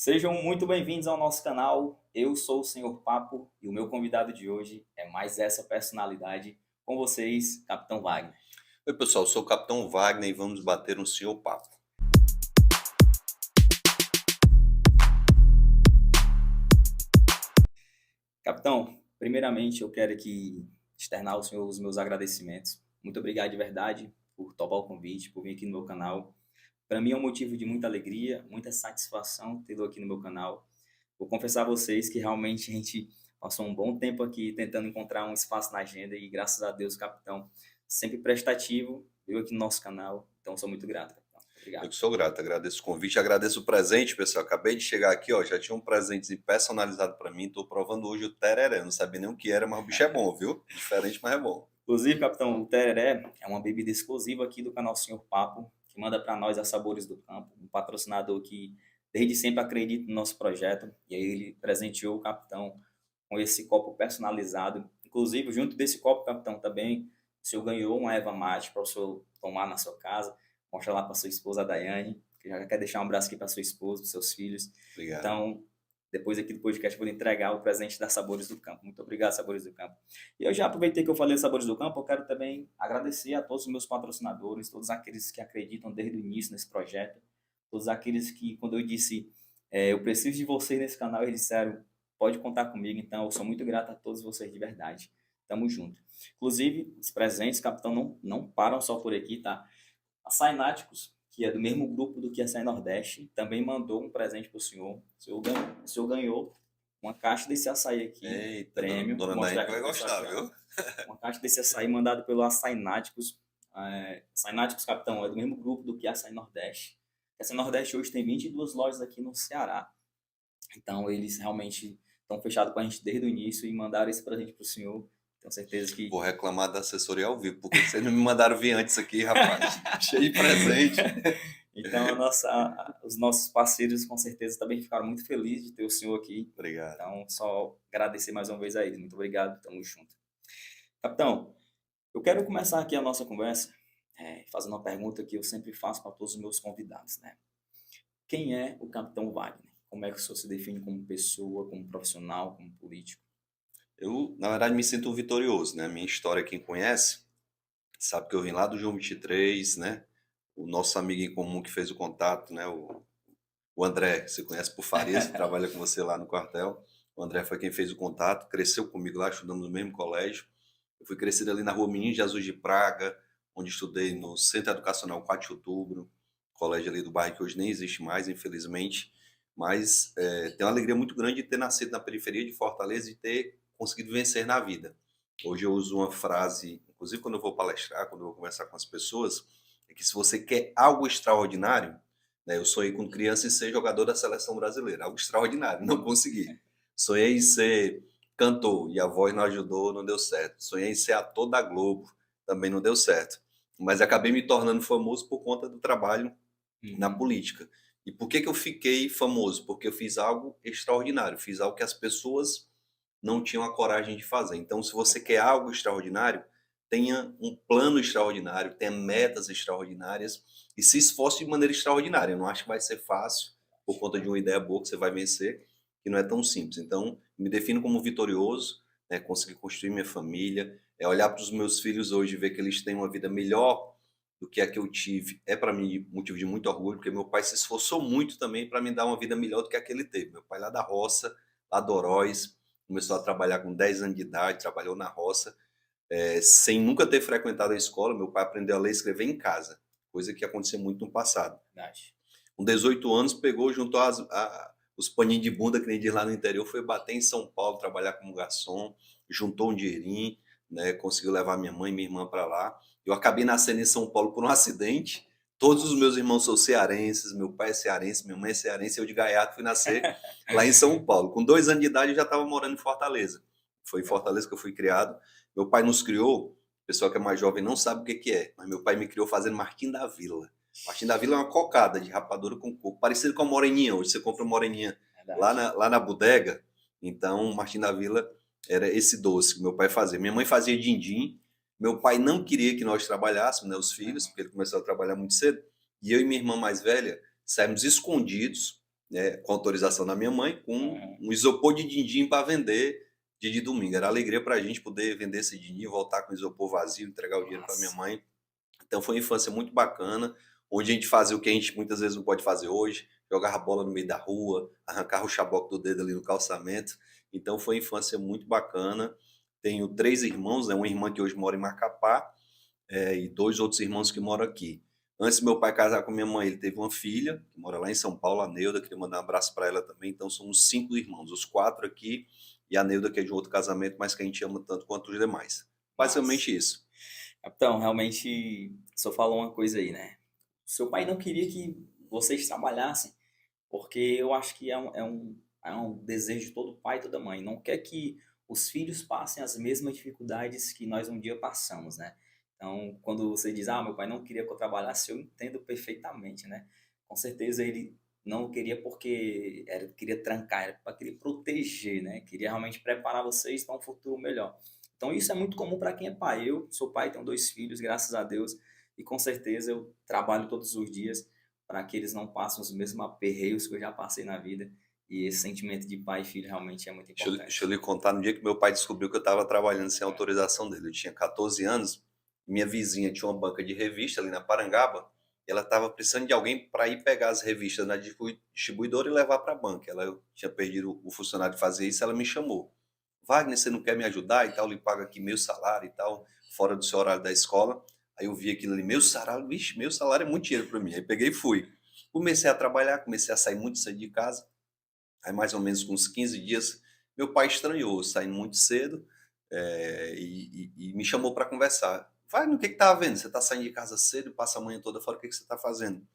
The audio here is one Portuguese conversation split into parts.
Sejam muito bem-vindos ao nosso canal. Eu sou o Senhor Papo e o meu convidado de hoje é mais essa personalidade com vocês, Capitão Wagner. Oi, pessoal, sou o Capitão Wagner e vamos bater um senhor papo. Capitão, primeiramente eu quero aqui externar ao senhor os meus agradecimentos. Muito obrigado de verdade por topar o convite, por vir aqui no meu canal. Para mim é um motivo de muita alegria, muita satisfação tê-lo aqui no meu canal. Vou confessar a vocês que realmente a gente passou um bom tempo aqui tentando encontrar um espaço na agenda e graças a Deus, capitão, sempre prestativo, veio aqui no nosso canal. Então, sou muito grato, capitão. Eu que Obrigado. sou grato, agradeço o convite, agradeço o presente, pessoal. Acabei de chegar aqui, ó, já tinha um presente personalizado para mim. Estou provando hoje o tereré. Não sabia nem o que era, mas o bicho é bom, viu? Diferente, mas é bom. Inclusive, capitão, o tereré é uma bebida exclusiva aqui do canal Senhor Papo, que manda para nós a Sabores do Campo, um patrocinador que desde sempre acredita no nosso projeto. E aí ele presenteou o capitão com esse copo personalizado. Inclusive, junto desse copo, capitão, também o senhor ganhou uma erva mate para o senhor tomar na sua casa. Mostra lá para sua esposa, a Daiane, que já quer deixar um abraço aqui para sua esposa, para seus filhos. Obrigado. Então, depois aqui do podcast, eu vou entregar o presente da Sabores do Campo. Muito obrigado, Sabores do Campo. E eu já aproveitei que eu falei Sabores do Campo, eu quero também agradecer a todos os meus patrocinadores, todos aqueles que acreditam desde o início nesse projeto, todos aqueles que, quando eu disse, eu preciso de vocês nesse canal, eles disseram, pode contar comigo. Então, eu sou muito grato a todos vocês de verdade. Tamo junto. Inclusive, os presentes, capitão, não param só por aqui, tá? A Saináticos, que é do mesmo grupo do que a Sai Nordeste, também mandou um presente para o senhor. O senhor ganhou uma caixa desse açaí aqui, Eita, prêmio. Vou dona mostrar Naine aqui vai para o pessoal gostar, aqui, ó. viu? Uma caixa desse açaí mandado pelo Açaí Náticos. Náticos, capitão, é do mesmo grupo do que a Açaí Nordeste. A Açaí Nordeste hoje tem 22 lojas aqui no Ceará. Então, eles realmente estão fechados com a gente desde o início e mandaram esse presente para o senhor. Tenho certeza que. Vou reclamar da assessoria ao vivo, porque vocês não me mandaram vir antes aqui, rapaz. Cheio de presente. Então, os nossos parceiros, com certeza, também ficaram muito felizes de ter o senhor aqui. Obrigado. Então, só agradecer mais uma vez a eles. Muito obrigado, tamo junto. Capitão, eu quero começar aqui a nossa conversa fazendo uma pergunta que eu sempre faço para todos os meus convidados, né? Quem é o Capitão Wagner? Como é que o senhor se define como pessoa, como profissional, como político? Eu, na verdade, me sinto vitorioso, né? Minha história, quem conhece, sabe que eu vim lá do João 23, né? O nosso amigo em comum que fez o contato, né? O André, que você conhece por Farias, que trabalha com você lá no quartel. O André foi quem fez o contato, cresceu comigo lá, estudamos no mesmo colégio. Eu fui crescido ali na rua Menino Jesus de Praga, onde estudei no Centro Educacional 4 de Outubro, colégio ali do bairro que hoje nem existe mais, infelizmente. Mas tenho uma alegria muito grande de ter nascido na periferia de Fortaleza e ter conseguido vencer na vida. Hoje eu uso uma frase, inclusive quando eu vou palestrar, quando eu vou conversar com as pessoas, é que se você quer algo extraordinário, né, eu sonhei quando criança em ser jogador da seleção brasileira, algo extraordinário, não consegui. Sonhei em ser cantor e a voz não ajudou, não deu certo. Sonhei em ser ator da Globo, também não deu certo. Mas acabei me tornando famoso por conta do trabalho na política. E por que eu fiquei famoso? Porque eu fiz algo extraordinário, fiz algo que as pessoas não tinham a coragem de fazer. Então, se você quer algo extraordinário, tenha um plano extraordinário, tenha metas extraordinárias e se esforce de maneira extraordinária. Eu não acho que vai ser fácil por conta de uma ideia boa que você vai vencer, que não é tão simples. Então, me defino como vitorioso, né, conseguir construir minha família, olhar para os meus filhos hoje e ver que eles têm uma vida melhor do que a que eu tive, é para mim motivo de muito orgulho, porque meu pai se esforçou muito também para me dar uma vida melhor do que a que ele teve. Meu pai lá da roça, lá do Oroz, começou a trabalhar com 10 anos de idade, trabalhou na roça, sem nunca ter frequentado a escola. Meu pai aprendeu a ler e escrever em casa, coisa que acontecia muito no passado. Verdade. Com 18 anos, pegou, juntou os paninhos de bunda, que nem diz lá no interior, foi bater em São Paulo, trabalhar como garçom, juntou um dinheirinho, né, conseguiu levar minha mãe e minha irmã para lá. Eu acabei nascendo em São Paulo por um acidente. Todos os meus irmãos são cearenses, meu pai é cearense, minha mãe é cearense, eu de gaiato fui nascer lá em São Paulo. Com 2 anos de idade eu já estava morando em Fortaleza. Foi em Fortaleza que eu fui criado. Meu pai nos criou, o pessoal que é mais jovem não sabe o que é, mas meu pai me criou fazendo Martim da Vila. Martim da Vila é uma cocada de rapadura com coco, parecido com a moreninha. Hoje você compra moreninha Verdade. lá na bodega. Então, Martim da Vila era esse doce que meu pai fazia. Minha mãe fazia din-din. Meu pai não queria que nós trabalhássemos, né, os filhos, porque ele começou a trabalhar muito cedo. E eu e minha irmã mais velha saímos escondidos né, com autorização da minha mãe, com Aham. um isopor de din-din para vender dia de domingo. Era alegria para a gente poder vender esse din-din, voltar com o isopor vazio, entregar o dinheiro para minha Massa. mãe. Então foi uma infância muito bacana, onde a gente fazia o que a gente muitas vezes não pode fazer hoje, jogava bola no meio da rua, arrancava o chaboco do dedo ali no calçamento. Então foi uma infância muito bacana. Tenho 3 irmãos, né, uma irmã que hoje mora em Macapá, e 2 outros irmãos que moram aqui. Antes do meu pai casar com minha mãe, ele teve uma filha, que mora lá em São Paulo, a Neuda, queria mandar um abraço para ela também. Então somos 5 irmãos, os 4 aqui, e a Neuda que é de um outro casamento, mas que a gente ama tanto quanto os demais. Massa. Basicamente isso. Capitão, realmente, o senhor falou uma coisa aí, né? Seu pai não queria que vocês trabalhassem, porque eu acho que é um desejo de todo pai e toda mãe. Não quer que os filhos passem as mesmas dificuldades que nós um dia passamos, né? Então, quando você diz, meu pai não queria que eu trabalhasse, eu entendo perfeitamente, né? Com certeza ele não queria porque queria trancar, era para querer proteger, né? Queria realmente preparar vocês para um futuro melhor. Então, isso é muito comum para quem é pai. Eu sou pai, tenho 2 filhos, graças a Deus, e com certeza eu trabalho todos os dias para que eles não passem os mesmos aperreios que eu já passei na vida. E esse sentimento de pai e filho realmente é muito Deixa eu importante. lhe contar, no dia que meu pai descobriu que eu estava trabalhando sem autorização dele. Eu tinha 14 anos, minha vizinha tinha uma banca de revista ali na Parangaba, e ela estava precisando de alguém para ir pegar as revistas na distribuidora e levar para a banca. Ela eu tinha perdido o funcionário de fazer isso, ela me chamou. Wagner, você não quer me ajudar e tal? Lhe paga aqui meu salário e tal, fora do seu horário da escola. Aí eu vi aquilo ali, meu salário, vixe, meu salário é muito dinheiro para mim. Aí peguei e fui. Comecei a trabalhar, comecei a sair muito cedo de casa. Aí mais ou menos com uns 15 dias, meu pai estranhou, saindo muito cedo, e me chamou para conversar. Vai, no que tá vendo? Você tá saindo de casa cedo, passa a manhã toda fora, o que que você tá fazendo?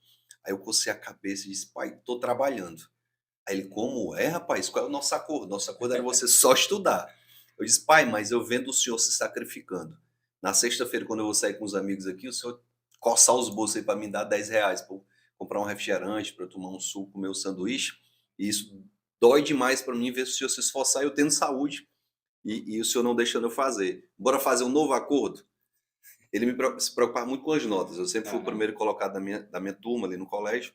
Aí eu cocei a cabeça e disse, pai, tô trabalhando. Aí ele, como é, rapaz? Qual é o nosso acordo? Nosso acordo era você só estudar. Eu disse, pai, mas eu vendo o senhor se sacrificando. Na sexta-feira, quando eu vou sair com os amigos aqui, o senhor coçar os bolsos aí para me dar R$ 10, para comprar um refrigerante, para eu tomar um suco, comer um sanduíche. E isso dói demais para mim ver o senhor se esforçar, eu tendo saúde e o senhor não deixando eu fazer. Bora fazer um novo acordo? Ele se preocupava muito com as notas. Eu sempre fui o Aham. primeiro colocado da minha turma ali no colégio.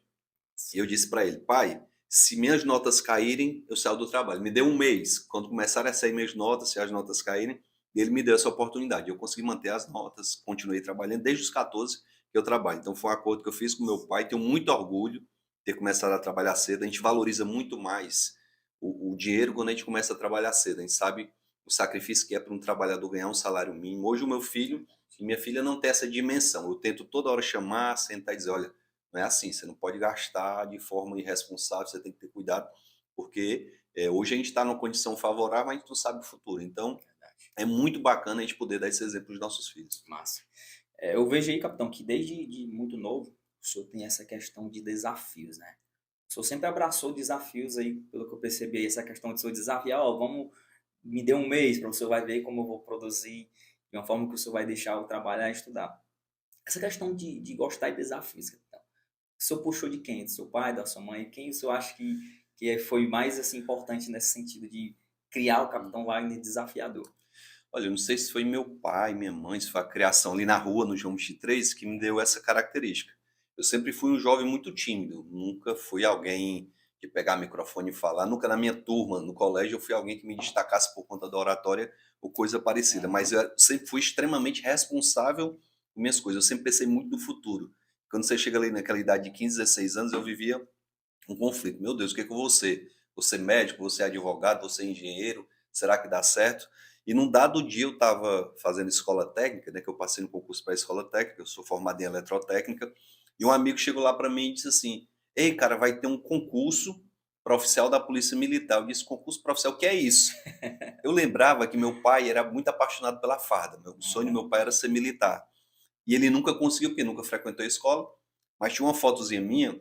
E eu disse para ele, pai, se minhas notas caírem, eu saio do trabalho. Me deu um mês. Quando começarem a sair minhas notas, se as notas caírem, ele me deu essa oportunidade. Eu consegui manter as notas, continuei trabalhando desde os 14 que eu trabalho. Então foi um acordo que eu fiz com meu pai. Tenho muito orgulho de ter começado a trabalhar cedo. A gente valoriza muito mais o dinheiro quando a gente começa a trabalhar cedo. A gente sabe o sacrifício que é para um trabalhador ganhar um salário mínimo. Hoje o meu filho e minha filha não tem essa dimensão. Eu tento toda hora chamar, sentar e dizer, olha, não é assim, você não pode gastar de forma irresponsável, você tem que ter cuidado, porque hoje a gente está numa condição favorável, mas a gente não sabe o futuro. Então, Verdade. é muito bacana a gente poder dar esse exemplo aos nossos filhos. Massa. Eu vejo aí, capitão, que desde muito novo o senhor tem essa questão de desafios, né? O senhor sempre abraçou desafios aí, pelo que eu percebi aí, essa questão de o senhor desafiar, vamos, me dê um mês para o senhor vai ver como eu vou produzir, de uma forma que o senhor vai deixar eu trabalhar e estudar. Essa questão de gostar de desafios, capitão. O senhor puxou de quem? Do seu pai, da sua mãe? Quem o senhor acha que foi mais assim, importante nesse sentido de criar o Capitão Wagner desafiador? Olha, eu não sei se foi meu pai, minha mãe, se foi a criação ali na rua, no João 23, que me deu essa característica. Eu sempre fui um jovem muito tímido, nunca fui alguém de pegar microfone e falar, nunca na minha turma, no colégio, eu fui alguém que me destacasse por conta da oratória ou coisa parecida, mas Aham. eu sempre fui extremamente responsável com minhas coisas, eu sempre pensei muito no futuro. Quando você chega ali naquela idade de 15, 16 anos, eu vivia um conflito. Meu Deus, o que é que eu vou ser? Vou ser médico, vou ser advogado, vou ser engenheiro? Será que dá certo? E num dado dia eu estava fazendo escola técnica, né, que eu passei no concurso para a escola técnica, eu sou formado em eletrotécnica, e um amigo chegou lá para mim e disse assim: Ei, cara, vai ter um concurso para oficial da Polícia Militar. Eu disse: concurso para oficial, o que é isso? Eu lembrava que meu pai era muito apaixonado pela farda, o sonho do Aham. meu pai era ser militar. E ele nunca conseguiu, porque nunca frequentou a escola, mas tinha uma fotozinha minha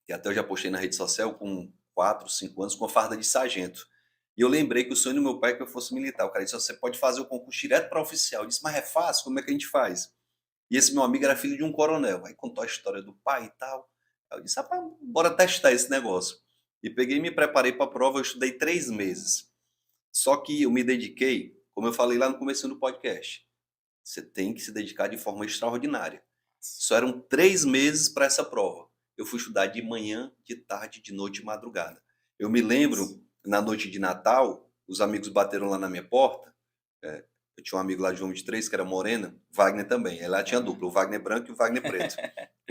que até eu já postei na rede social com 4, 5 anos, com a farda de sargento. E eu lembrei que o sonho do meu pai é que eu fosse militar. O cara disse: você pode fazer o concurso direto para oficial. Eu disse: mas é fácil, como é que a gente faz? E esse meu amigo era filho de um coronel. Aí contou a história do pai e tal. Aí eu disse: rapaz, bora testar esse negócio. E peguei e me preparei para a prova. Eu estudei 3 meses. Só que eu me dediquei, como eu falei lá no começo do podcast, você tem que se dedicar de forma extraordinária. Só eram 3 meses para essa prova. eu fui estudar de manhã, de tarde, de noite e madrugada. Eu me lembro, na noite de Natal, os amigos bateram lá na minha porta. eh, eu tinha um amigo lá de João 23, que era morena, Wagner também. Aí lá tinha Aham. dupla, o Wagner branco e o Wagner preto,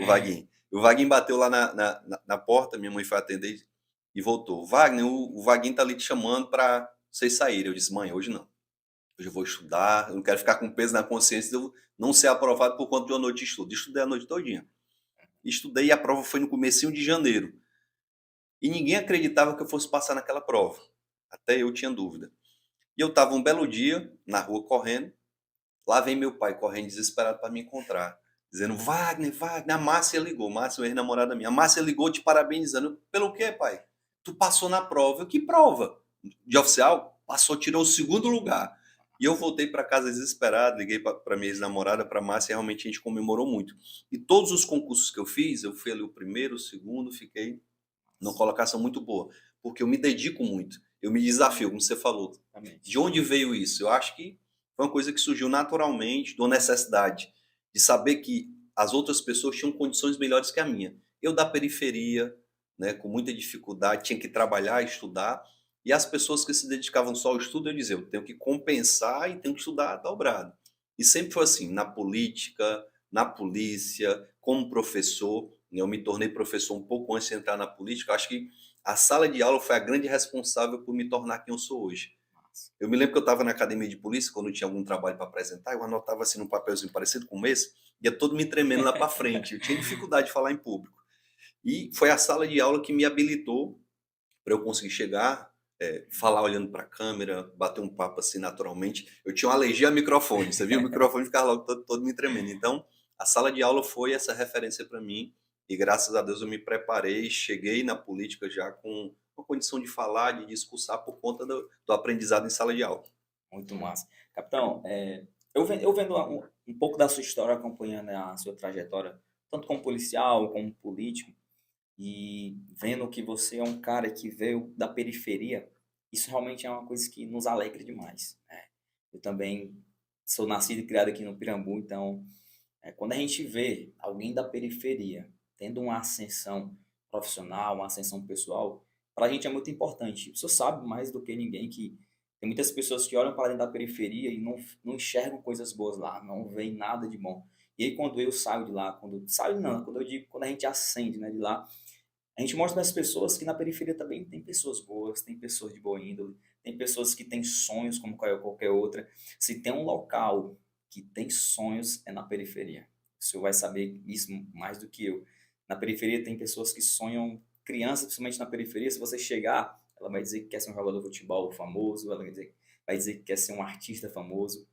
o Vaguinho. O Vaguinho bateu lá na porta, minha mãe foi atender e voltou. Wagner, o Vaguinho tá ali te chamando para vocês saírem. Eu disse, mãe, hoje não. Hoje eu vou estudar, eu não quero ficar com peso na consciência de eu não ser aprovado por conta de uma noite de estudo. Estudei a noite todinha. Estudei e a prova foi no comecinho de janeiro. E ninguém acreditava que eu fosse passar naquela prova. Até eu tinha dúvida. E eu estava um belo dia, na rua correndo, lá vem meu pai correndo desesperado para me encontrar, dizendo, Wagner, Wagner, a Márcia ligou, Márcia, uma ex-namorada minha, a Márcia ligou te parabenizando. Pelo quê, pai? Tu passou na prova. Eu, que prova? De oficial? Passou, tirou o segundo lugar. E eu voltei para casa desesperado, liguei para minha ex-namorada, para a Márcia, e realmente a gente comemorou muito. E todos os concursos que eu fiz, eu fui ali o primeiro, o segundo, fiquei numa colocação muito boa, porque eu me dedico muito, eu me desafio, como você falou. Exatamente. De onde veio isso? Eu acho que foi uma coisa que surgiu naturalmente, de uma necessidade de saber que as outras pessoas tinham condições melhores que a minha. Eu da periferia, né, com muita dificuldade, tinha que trabalhar, estudar, e as pessoas que se dedicavam só ao estudo, eu dizia, eu tenho que compensar e tenho que estudar dobrado. E sempre foi assim, na política, na polícia, como professor, né, eu me tornei professor um pouco antes de entrar na política. Eu acho que a sala de aula foi a grande responsável por me tornar quem eu sou hoje. Massa. Eu me lembro que eu estava na academia de polícia, quando eu tinha algum trabalho para apresentar, eu anotava assim num papelzinho parecido com esse, ia todo me tremendo lá para frente. Eu tinha dificuldade de falar em público. E foi a sala de aula que me habilitou para eu conseguir chegar, falar olhando para a câmera, bater um papo assim naturalmente. Eu tinha uma alergia a microfone, você viu? O microfone ficava logo todo me tremendo. Então, a sala de aula foi essa referência para mim e graças a Deus eu me preparei, cheguei na política já com uma condição de falar, de discursar por conta do aprendizado em sala de aula. Muito massa. Capitão, eu vendo um pouco da sua história, acompanhando a sua trajetória, tanto como policial, como político, e vendo que você é um cara que veio da periferia, isso realmente é uma coisa que nos alegra demais, né? Eu também sou nascido e criado aqui no Pirambu, então, quando a gente vê alguém da periferia tendo uma ascensão profissional, uma ascensão pessoal, para a gente é muito importante. Você sabe mais do que ninguém que tem muitas pessoas que olham para dentro da periferia e não enxergam coisas boas lá, não veem nada de bom. E aí quando eu saio de lá, quando eu digo, quando a gente ascende, né, de lá, a gente mostra para as pessoas que na periferia também tem pessoas boas, tem pessoas de boa índole, tem pessoas que têm sonhos como qualquer outra. Se tem um local que tem sonhos, é na periferia. O senhor vai saber isso mais do que eu. Na periferia tem pessoas que sonham, crianças, principalmente na periferia, se você chegar, ela vai dizer que quer ser um jogador de futebol famoso, ela vai dizer que quer ser um artista famoso.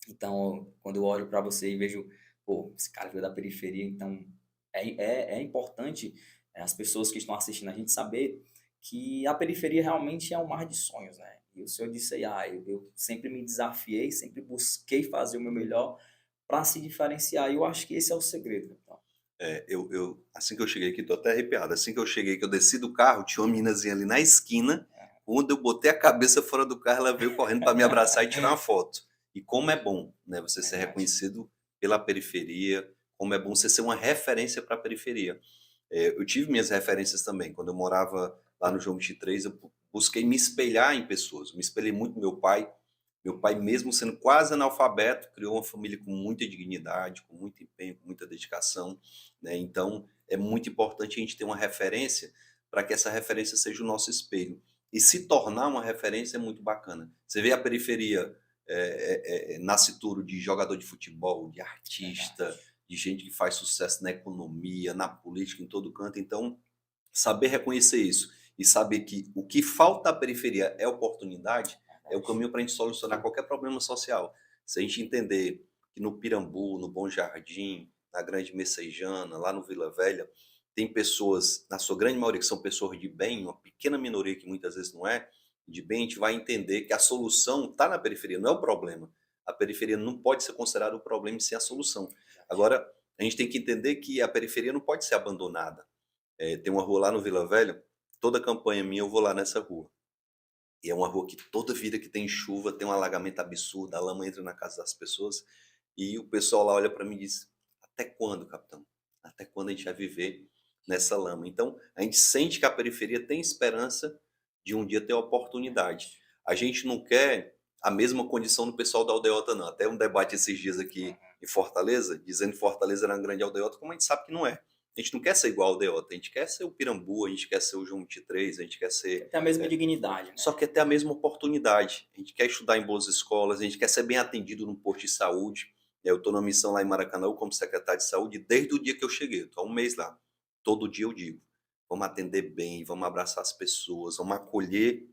Então, quando eu olho para você e vejo, pô, esse cara veio da periferia, então é importante as pessoas que estão assistindo a gente saber que a periferia realmente é um mar de sonhos, né? E o senhor disse aí, eu sempre me desafiei, sempre busquei fazer o meu melhor para se diferenciar. E eu acho que esse é o segredo. Então, Assim que eu cheguei aqui, tô até arrepiado. Assim que eu cheguei, que eu desci do carro, tinha uma meninazinha ali na esquina. Quando eu botei a cabeça fora do carro, ela veio correndo para me abraçar e tirar uma foto. E como é bom, né, você ser verdade. reconhecido pela periferia, como é bom você ser uma referência para a periferia. Eu tive minhas referências também. Quando eu morava lá no João 23, eu busquei me espelhar em pessoas. Eu me espelhei muito no meu pai. Meu pai, mesmo sendo quase analfabeto, criou uma família com muita dignidade, com muito empenho, com muita dedicação, né? Então, é muito importante a gente ter uma referência para que essa referência seja o nosso espelho. E se tornar uma referência é muito bacana. Você vê a periferia, nascituro de jogador de futebol, de artista, Verdade. de gente que faz sucesso na economia, na política, em todo canto. Então, saber reconhecer isso e saber que o que falta à periferia é oportunidade, é o Verdade. caminho para a gente solucionar qualquer problema social. Se a gente entender que no Pirambu, no Bom Jardim, na Grande Messejana, lá no Vila Velha, tem pessoas, na sua grande maioria, que são pessoas de bem, uma pequena minoria que muitas vezes não é, de bem, a gente vai entender que a solução está na periferia, não é o problema. A periferia não pode ser considerada o problema sem a solução. Verdade. Agora, a gente tem que entender que a periferia não pode ser abandonada. Tem uma rua lá no Vila Velha, toda campanha minha eu vou lá nessa rua. E é uma rua que toda vida que tem chuva tem um alagamento absurdo, a lama entra na casa das pessoas. E o pessoal lá olha para mim e diz: Até quando, capitão? Até quando a gente vai viver nessa lama. Então, a gente sente que a periferia tem esperança de um dia ter oportunidade. A gente não quer a mesma condição do pessoal da aldeota, não. Até um debate esses dias aqui em Fortaleza, dizendo que Fortaleza era uma grande aldeota, como a gente sabe que não é. A gente não quer ser igual a aldeota, a gente quer ser o Pirambu, a gente quer ser o João 23, a gente quer ser... Quer ter a mesma dignidade, né? Só quer ter a mesma oportunidade. A gente quer estudar em boas escolas, a gente quer ser bem atendido no posto de saúde. Eu estou na missão lá em Maracanã como secretário de saúde desde o dia que eu cheguei. Estou há um mês lá. Todo dia eu digo, vamos atender bem, vamos abraçar as pessoas, vamos acolher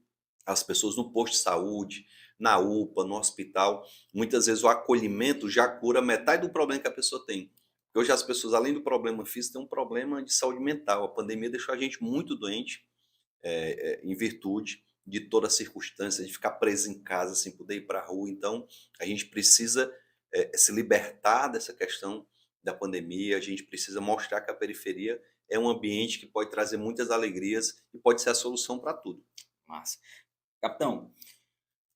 as pessoas no posto de saúde, na UPA, no hospital. Muitas vezes o acolhimento já cura metade do problema que a pessoa tem. Porque hoje as pessoas, além do problema físico, têm um problema de saúde mental. A pandemia deixou a gente muito doente, em virtude de toda a circunstância, de ficar preso em casa sem poder ir para a rua. Então, a gente precisa se libertar dessa questão da pandemia, a gente precisa mostrar que a periferia é um ambiente que pode trazer muitas alegrias e pode ser a solução para tudo. Massa. Capitão,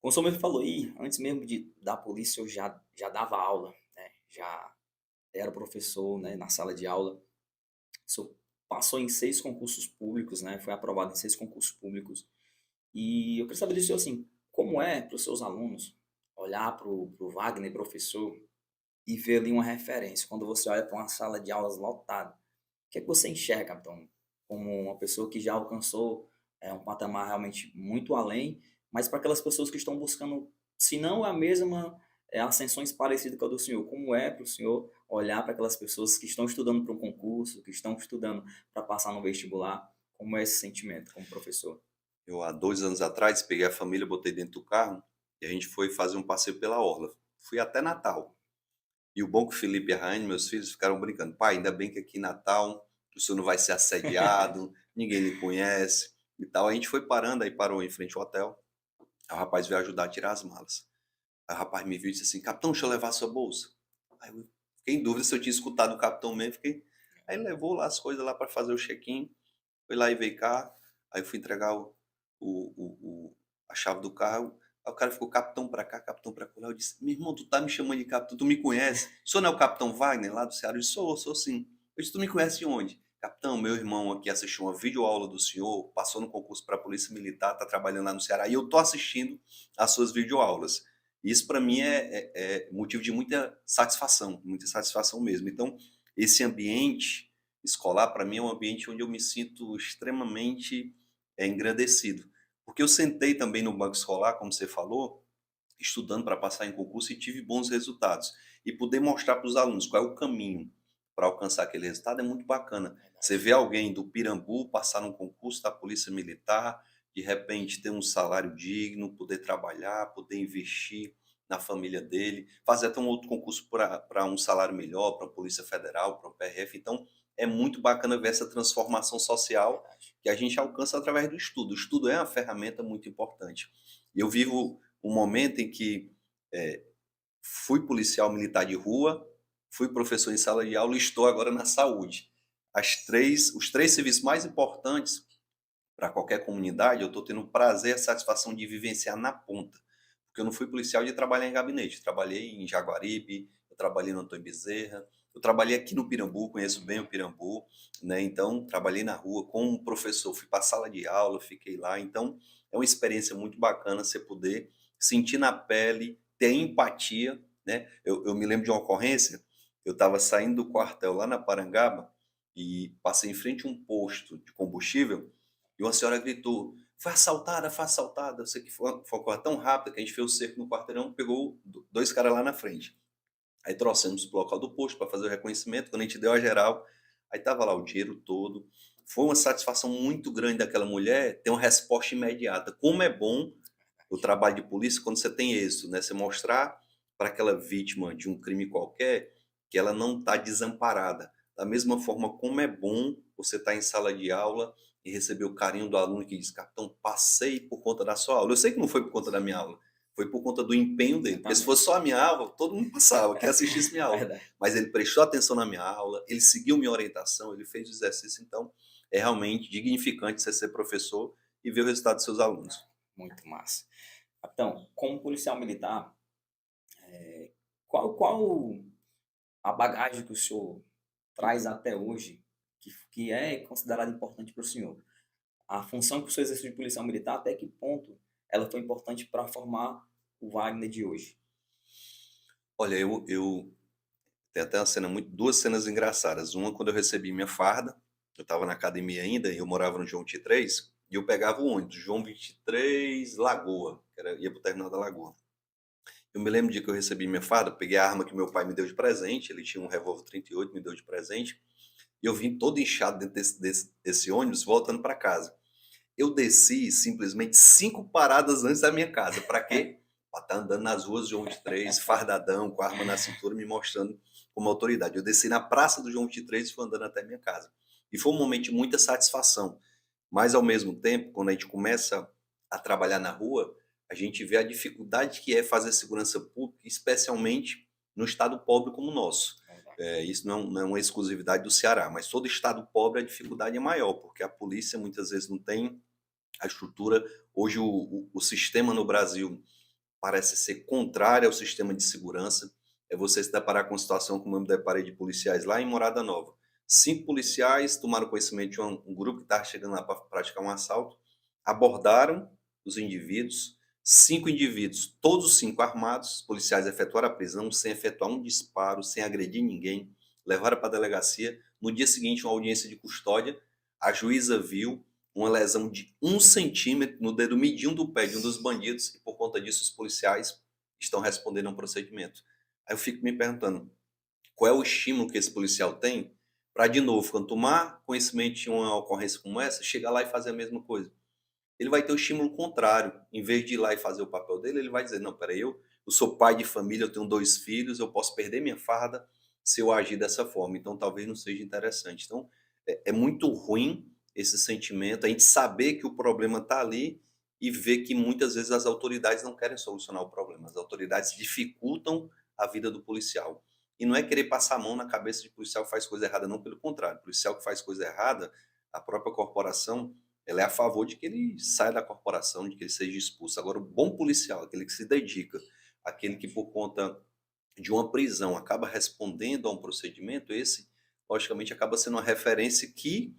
como o senhor mesmo falou aí, antes mesmo da polícia eu já dava aula, né? Já era professor, né, na sala de aula. O senhor passou em 6 concursos públicos, né? Foi aprovado em 6 concursos públicos. E eu queria saber do senhor, assim, como é para os seus alunos olhar para o Wagner, professor, e ver ali uma referência, quando você olha para uma sala de aulas lotada? O que é que você enxerga, capitão, como uma pessoa que já alcançou um patamar realmente muito além, mas para aquelas pessoas que estão buscando, se não a mesma, ascensões parecidas com a do senhor, como é para o senhor olhar para aquelas pessoas que estão estudando para um concurso, que estão estudando para passar no vestibular, como é esse sentimento como professor? Eu, há 2 anos atrás, peguei a família, botei dentro do carro e a gente foi fazer um passeio pela Orla. Fui até Natal. E o bom que o Felipe e a Raine, meus filhos, ficaram brincando. Pai, ainda bem que aqui em Natal o senhor não vai ser assediado, ninguém lhe conhece e tal. A gente foi parando, aí parou em frente ao hotel. Aí o rapaz veio ajudar a tirar as malas. Aí o rapaz me viu e disse assim, capitão, deixa eu levar a sua bolsa. Aí eu fiquei em dúvida se eu tinha escutado o capitão mesmo. Aí ele levou lá as coisas lá para fazer o check-in. Foi lá e veio cá. Aí eu fui entregar a chave do carro. Aí o cara ficou, capitão pra cá, capitão pra lá. Eu disse, meu irmão, tu tá me chamando de capitão, tu me conhece? O senhor não é o capitão Wagner lá do Ceará? Eu disse, sou sim. Eu disse, tu me conhece de onde? Capitão, meu irmão aqui assistiu uma videoaula do senhor, passou no concurso para a Polícia Militar, tá trabalhando lá no Ceará, e eu tô assistindo as suas videoaulas. Isso para mim é motivo de muita satisfação mesmo. Então, esse ambiente escolar, para mim, é um ambiente onde eu me sinto extremamente engrandecido. Porque eu sentei também no banco escolar, como você falou, estudando para passar em concurso e tive bons resultados. E poder mostrar para os alunos qual é o caminho para alcançar aquele resultado é muito bacana. Você vê alguém do Pirambu passar num concurso da Polícia Militar, de repente ter um salário digno, poder trabalhar, poder investir na família dele, fazer até um outro concurso para um salário melhor, para a Polícia Federal, para o PRF. Então, é muito bacana ver essa transformação social Verdade. que a gente alcança através do estudo. O estudo é uma ferramenta muito importante. E eu vivo um momento em que fui policial militar de rua, fui professor em sala de aula e estou agora na saúde. Os três serviços mais importantes para qualquer comunidade, eu estou tendo o prazer e a satisfação de vivenciar na ponta. Porque eu não fui policial de trabalhar em gabinete. Eu trabalhei em Jaguaribe, eu trabalhei no Antônio Bezerra, eu trabalhei aqui no Pirambu, conheço bem o Pirambu, né? Então, trabalhei na rua como professor, fui para a sala de aula, fiquei lá. Então, é uma experiência muito bacana você poder sentir na pele, ter empatia, né? Eu me lembro de uma ocorrência, eu estava saindo do quartel lá na Parangaba e passei em frente a um posto de combustível e uma senhora gritou, foi assaltada, foi assaltada. Eu sei que foi uma coisa tão rápida que a gente fez o cerco no quarteirão, pegou 2 caras lá na frente. Aí trouxemos pro local do posto para fazer o reconhecimento. Quando a gente deu a geral, aí tava lá o dinheiro todo. Foi uma satisfação muito grande daquela mulher ter uma resposta imediata. Como é bom o trabalho de polícia quando você tem êxito, né? Você mostrar para aquela vítima de um crime qualquer que ela não está desamparada. Da mesma forma, como é bom você estar em sala de aula e receber o carinho do aluno que diz, capitão, passei por conta da sua aula. Eu sei que não foi por conta da minha aula, foi por conta do empenho dele. Porque se Exatamente. fosse só a minha aula, todo mundo passava, quem assistisse minha aula. Verdade. Mas ele prestou atenção na minha aula, ele seguiu minha orientação, ele fez o exercício. Então, é realmente dignificante você ser professor e ver o resultado dos seus alunos. Muito massa. Capitão, como policial militar, qual a bagagem que o senhor traz até hoje que é considerada importante para o senhor. A função que o senhor exerceu de policial militar, até que ponto ela foi importante para formar o Wagner de hoje? Olha, eu tem até uma cena duas cenas engraçadas. Uma, quando eu recebi minha farda, eu estava na academia ainda e eu morava no João 23, e eu pegava o ônibus, João 23, Lagoa, ia para o terminal da Lagoa. Eu me lembro de que eu recebi minha farda, peguei a arma que meu pai me deu de presente, ele tinha um revólver 38, me deu de presente, e eu vim todo inchado dentro desse ônibus, voltando para casa. Eu desci simplesmente 5 paradas antes da minha casa. Para quê? Para estar andando nas ruas do João 23, fardadão, com a arma na cintura, me mostrando como autoridade. Eu desci na praça do João 23 e fui andando até a minha casa. E foi um momento de muita satisfação. Mas, ao mesmo tempo, quando a gente começa a trabalhar na rua, a gente vê a dificuldade que é fazer segurança pública, especialmente no estado pobre como o nosso. Isso não é uma exclusividade do Ceará, mas todo estado pobre a dificuldade é maior, porque a polícia muitas vezes não tem a estrutura. Hoje o sistema no Brasil parece ser contrário ao sistema de segurança. É você se deparar com uma situação como eu me deparei de policiais lá em Morada Nova. 5 policiais tomaram conhecimento de um grupo que estava chegando lá para praticar um assalto, abordaram os indivíduos, 5 indivíduos, todos os 5 armados, os policiais efetuaram a prisão sem efetuar um disparo, sem agredir ninguém, levaram para a delegacia. No dia seguinte, uma audiência de custódia, a juíza viu uma lesão de 1 centímetro no dedo midinho do pé de um dos bandidos, e por conta disso os policiais estão respondendo a um procedimento. Aí eu fico me perguntando, qual é o estímulo que esse policial tem para, de novo, quando tomar conhecimento de uma ocorrência como essa, chegar lá e fazer a mesma coisa? Ele vai ter o estímulo contrário. Em vez de ir lá e fazer o papel dele, ele vai dizer, não, peraí, eu sou pai de família, eu tenho 2 filhos, eu posso perder minha farda se eu agir dessa forma. Então, talvez não seja interessante. Então, é muito ruim esse sentimento, a gente saber que o problema está ali e ver que muitas vezes as autoridades não querem solucionar o problema. As autoridades dificultam a vida do policial. E não é querer passar a mão na cabeça de policial que faz coisa errada, não, pelo contrário. Policial que faz coisa errada, a própria corporação, ela é a favor de que ele saia da corporação, de que ele seja expulso. Agora, o bom policial, aquele que se dedica, aquele que por conta de uma prisão acaba respondendo a um procedimento, esse, logicamente, acaba sendo uma referência que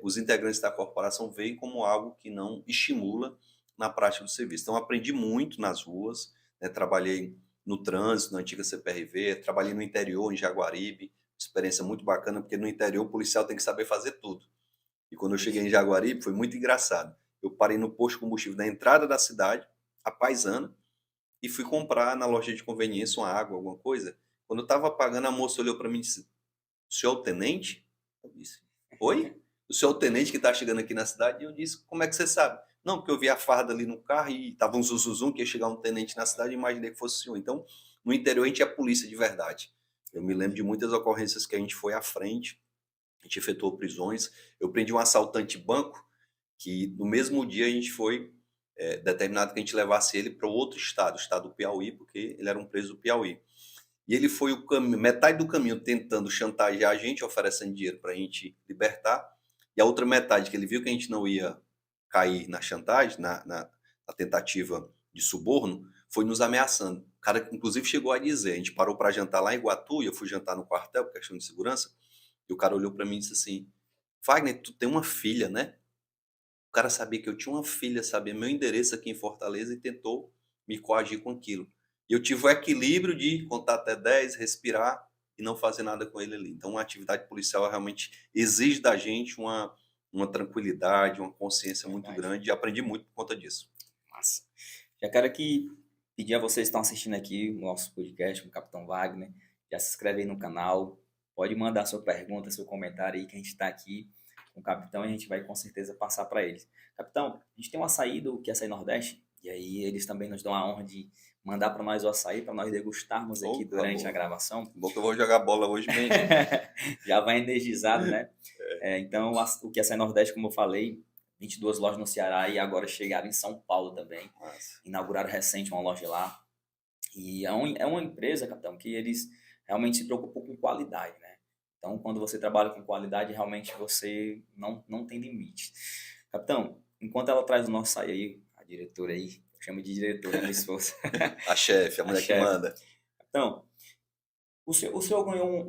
os integrantes da corporação veem como algo que não estimula na prática do serviço. Então, aprendi muito nas ruas, né, trabalhei no trânsito, na antiga CPRV, trabalhei no interior, em Jaguaribe, experiência muito bacana, porque no interior o policial tem que saber fazer tudo. E quando eu cheguei em Jaguaribe, foi muito engraçado. Eu parei no posto de combustível na entrada da cidade, a paisana, e fui comprar na loja de conveniência uma água, alguma coisa. Quando eu estava pagando, a moça olhou para mim e disse, o senhor é o tenente? Eu disse, oi? O senhor é o tenente que está chegando aqui na cidade? E eu disse, como é que você sabe? Não, porque eu vi a farda ali no carro e estava um zuzuzum que ia chegar um tenente na cidade e imaginei que fosse o senhor. Então, no interior a gente é polícia de verdade. Eu me lembro de muitas ocorrências que a gente foi à frente, a gente efetuou prisões. Eu prendi um assaltante de banco que no mesmo dia a gente foi determinado que a gente levasse ele para outro estado, o estado do Piauí, porque ele era um preso do Piauí. E ele foi metade do caminho tentando chantagear a gente, oferecendo dinheiro para a gente libertar, e a outra metade, que ele viu que a gente não ia cair na chantagem, na tentativa de suborno, foi nos ameaçando. O cara, inclusive, chegou a dizer, a gente parou para jantar lá em Iguatu, e eu fui jantar no quartel, por questão de segurança, e o cara olhou para mim e disse assim, Wagner, tu tem uma filha, né? O cara sabia que eu tinha uma filha, sabia meu endereço aqui em Fortaleza e tentou me coagir com aquilo. E eu tive o equilíbrio de contar até 10, respirar e não fazer nada com ele ali. Então, a atividade policial realmente exige da gente uma tranquilidade, uma consciência muito Verdade. grande, e aprendi muito por conta disso. Massa. Já quero aqui pedir a vocês que estão assistindo aqui o nosso podcast com o Capitão Wagner, já se inscreve aí no canal, pode mandar sua pergunta, seu comentário aí, que a gente está aqui com o Capitão e a gente vai com certeza passar para eles. Capitão, a gente tem um açaí do Que Açaí Nordeste, e aí eles também nos dão a honra de mandar para nós o açaí, para nós degustarmos aqui Opa, durante bom. a gravação. Bom que eu vou jogar bola hoje bem. Já vai energizado, né? Então, o Que Açaí Nordeste, como eu falei, 22 lojas no Ceará e agora chegaram em São Paulo também. Nossa. Inauguraram recente uma loja lá. E é uma empresa, capitão, que eles realmente se preocupam com qualidade, né? Então, quando você trabalha com qualidade, realmente você não tem limite. Capitão, enquanto ela traz o nosso açaí aí, a diretora aí, eu chamo de diretora, minha esposa. A chefe, a A mulher que chefe. manda. Capitão, o senhor ganhou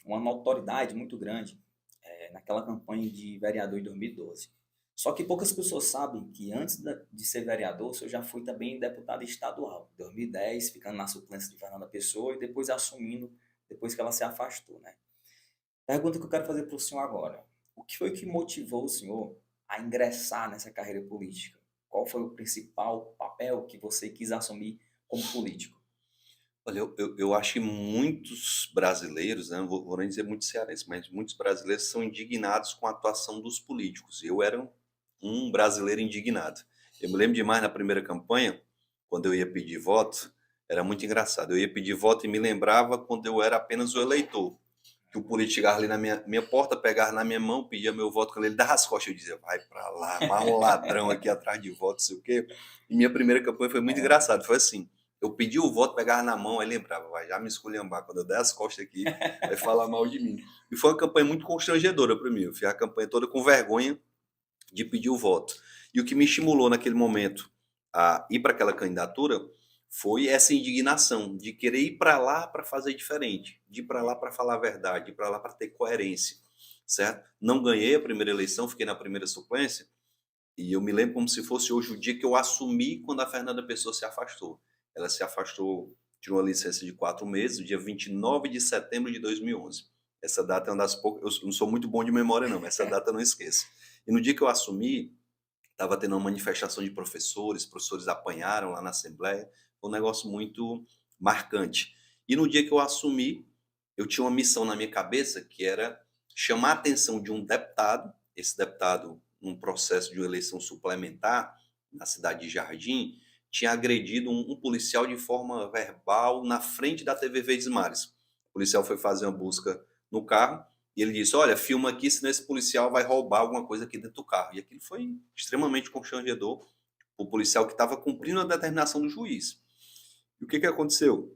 uma notoriedade muito grande naquela campanha de vereador em 2012. Só que poucas pessoas sabem que antes de ser vereador, o senhor já foi também deputado estadual. Em 2010, ficando na suplência de Fernanda Pessoa e depois assumindo, depois que ela se afastou, né? Pergunta que eu quero fazer para o senhor agora. O que foi que motivou o senhor a ingressar nessa carreira política? Qual foi o principal papel que você quis assumir como político? Olha, eu acho que muitos brasileiros, né, não vou nem dizer muitos cearenses, mas muitos brasileiros são indignados com a atuação dos políticos. Eu era um brasileiro indignado. Eu me lembro demais na primeira campanha, quando eu ia pedir voto, era muito engraçado. Eu ia pedir voto e me lembrava quando eu era apenas o eleitor, que o político chegava ali na minha porta, pegava na minha mão, pedia meu voto, quando ele dava as costas, eu dizia, vai pra lá, mais um ladrão aqui atrás de voto, não sei o quê. E minha primeira campanha foi muito engraçada, foi assim, eu pedi o voto, pegava na mão, aí lembrava, vai já me esculhambar, quando eu der as costas aqui, vai falar mal de mim. E foi uma campanha muito constrangedora para mim, eu fiz a campanha toda com vergonha de pedir o voto. E o que me estimulou naquele momento a ir para aquela candidatura foi essa indignação de querer ir para lá para fazer diferente, de ir para lá para falar a verdade, de ir para lá para ter coerência, certo? Não ganhei a primeira eleição, fiquei na primeira suplência, e eu me lembro como se fosse hoje o dia que eu assumi quando a Fernanda Pessoa se afastou. Ela se afastou, tirou a licença de 4 meses, no dia 29 de setembro de 2011. Essa data é uma das poucas. Eu não sou muito bom de memória, não, mas essa data eu não esqueço. E no dia que eu assumi, estava tendo uma manifestação de professores apanharam lá na Assembleia, foi um negócio muito marcante. E no dia que eu assumi, eu tinha uma missão na minha cabeça que era chamar a atenção de um deputado, esse deputado, num processo de uma eleição suplementar na cidade de Jardim, tinha agredido um policial de forma verbal na frente da TV Verdes Mares. O policial foi fazer uma busca no carro e ele disse, olha, filma aqui, senão esse policial vai roubar alguma coisa aqui dentro do carro. E aquilo foi extremamente constrangedor. O policial que estava cumprindo a determinação do juiz. E o que aconteceu?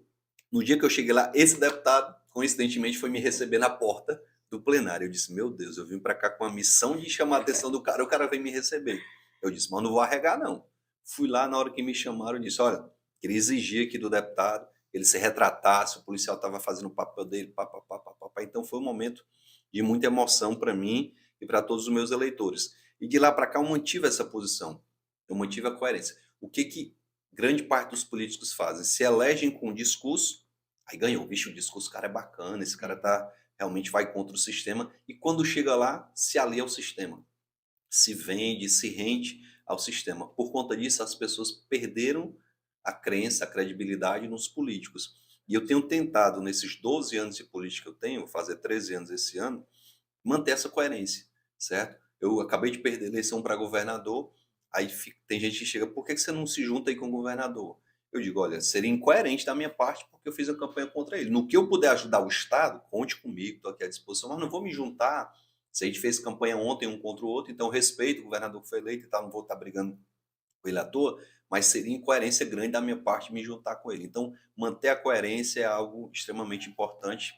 No dia que eu cheguei lá, esse deputado, coincidentemente, foi me receber na porta do plenário. Eu disse, meu Deus, eu vim para cá com a missão de chamar a atenção do cara, o cara vem me receber. Eu disse, mas não vou arregar, não. Fui lá, na hora que me chamaram, eu disse, olha, queria exigir aqui do deputado, ele se retratasse, o policial estava fazendo o papel dele, papapá. Então foi um momento de muita emoção para mim e para todos os meus eleitores. E de lá para cá eu mantive essa posição, eu mantive a coerência. O que grande parte dos políticos fazem? Se elegem com o discurso, aí ganhou. Vixe, o discurso, cara, é bacana, esse cara realmente vai contra o sistema, e quando chega lá, se alia ao sistema. Se vende, se rende ao sistema. Por conta disso, as pessoas perderam a crença, a credibilidade nos políticos. E eu tenho tentado, nesses 12 anos de política que eu tenho, vou fazer 13 anos esse ano, manter essa coerência, certo? Eu acabei de perder a eleição para governador, aí tem gente que chega, por que você não se junta aí com o governador? Eu digo, olha, seria incoerente da minha parte, porque eu fiz a campanha contra ele. No que eu puder ajudar o Estado, conte comigo, estou aqui à disposição, mas não vou me juntar. Se a gente fez campanha ontem um contra o outro, então respeito o governador que foi eleito e tal, não vou estar brigando com ele à toa, mas seria incoerência grande da minha parte me juntar com ele. Então, manter a coerência é algo extremamente importante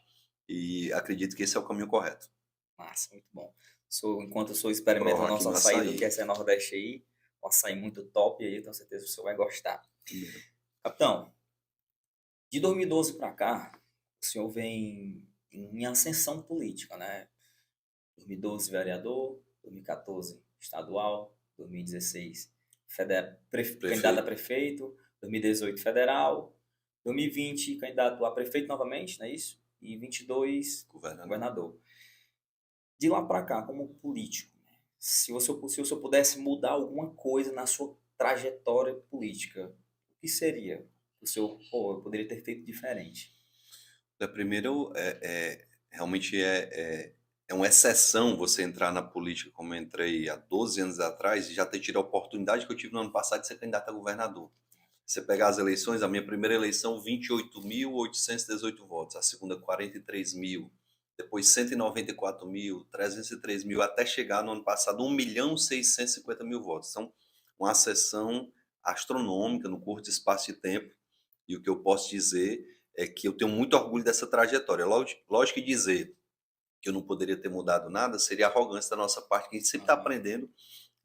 e acredito que esse é o caminho correto. Massa, muito bom. Enquanto o senhor experimenta o Prova aqui nosso no açaí do açaí. QSE Nordeste aí, um açaí muito top aí, tenho certeza que o senhor vai gostar. Capitão, de 2012 para cá, o senhor vem em ascensão política, né? 2012 vereador, 2014 estadual, 2016 candidato a prefeito, 2018 federal, 2020 candidato a prefeito novamente, não é isso? E 22 governador. De lá para cá, como político, né? Se o senhor pudesse mudar alguma coisa na sua trajetória política, o que seria? O senhor, eu poderia ter feito diferente. Primeiro, realmente é uma exceção você entrar na política como eu entrei há 12 anos atrás e já ter tido a oportunidade que eu tive no ano passado de ser candidato a governador. Você pegar as eleições, a minha primeira eleição, 28.818 votos, a segunda, 43 mil, depois 194 mil, 303 mil, até chegar no ano passado 1.650.000 votos. Então, uma acessão astronômica no curto espaço de tempo. E o que eu posso dizer é que eu tenho muito orgulho dessa trajetória. Lógico que dizer que eu não poderia ter mudado nada seria arrogância da nossa parte, que a gente sempre está aprendendo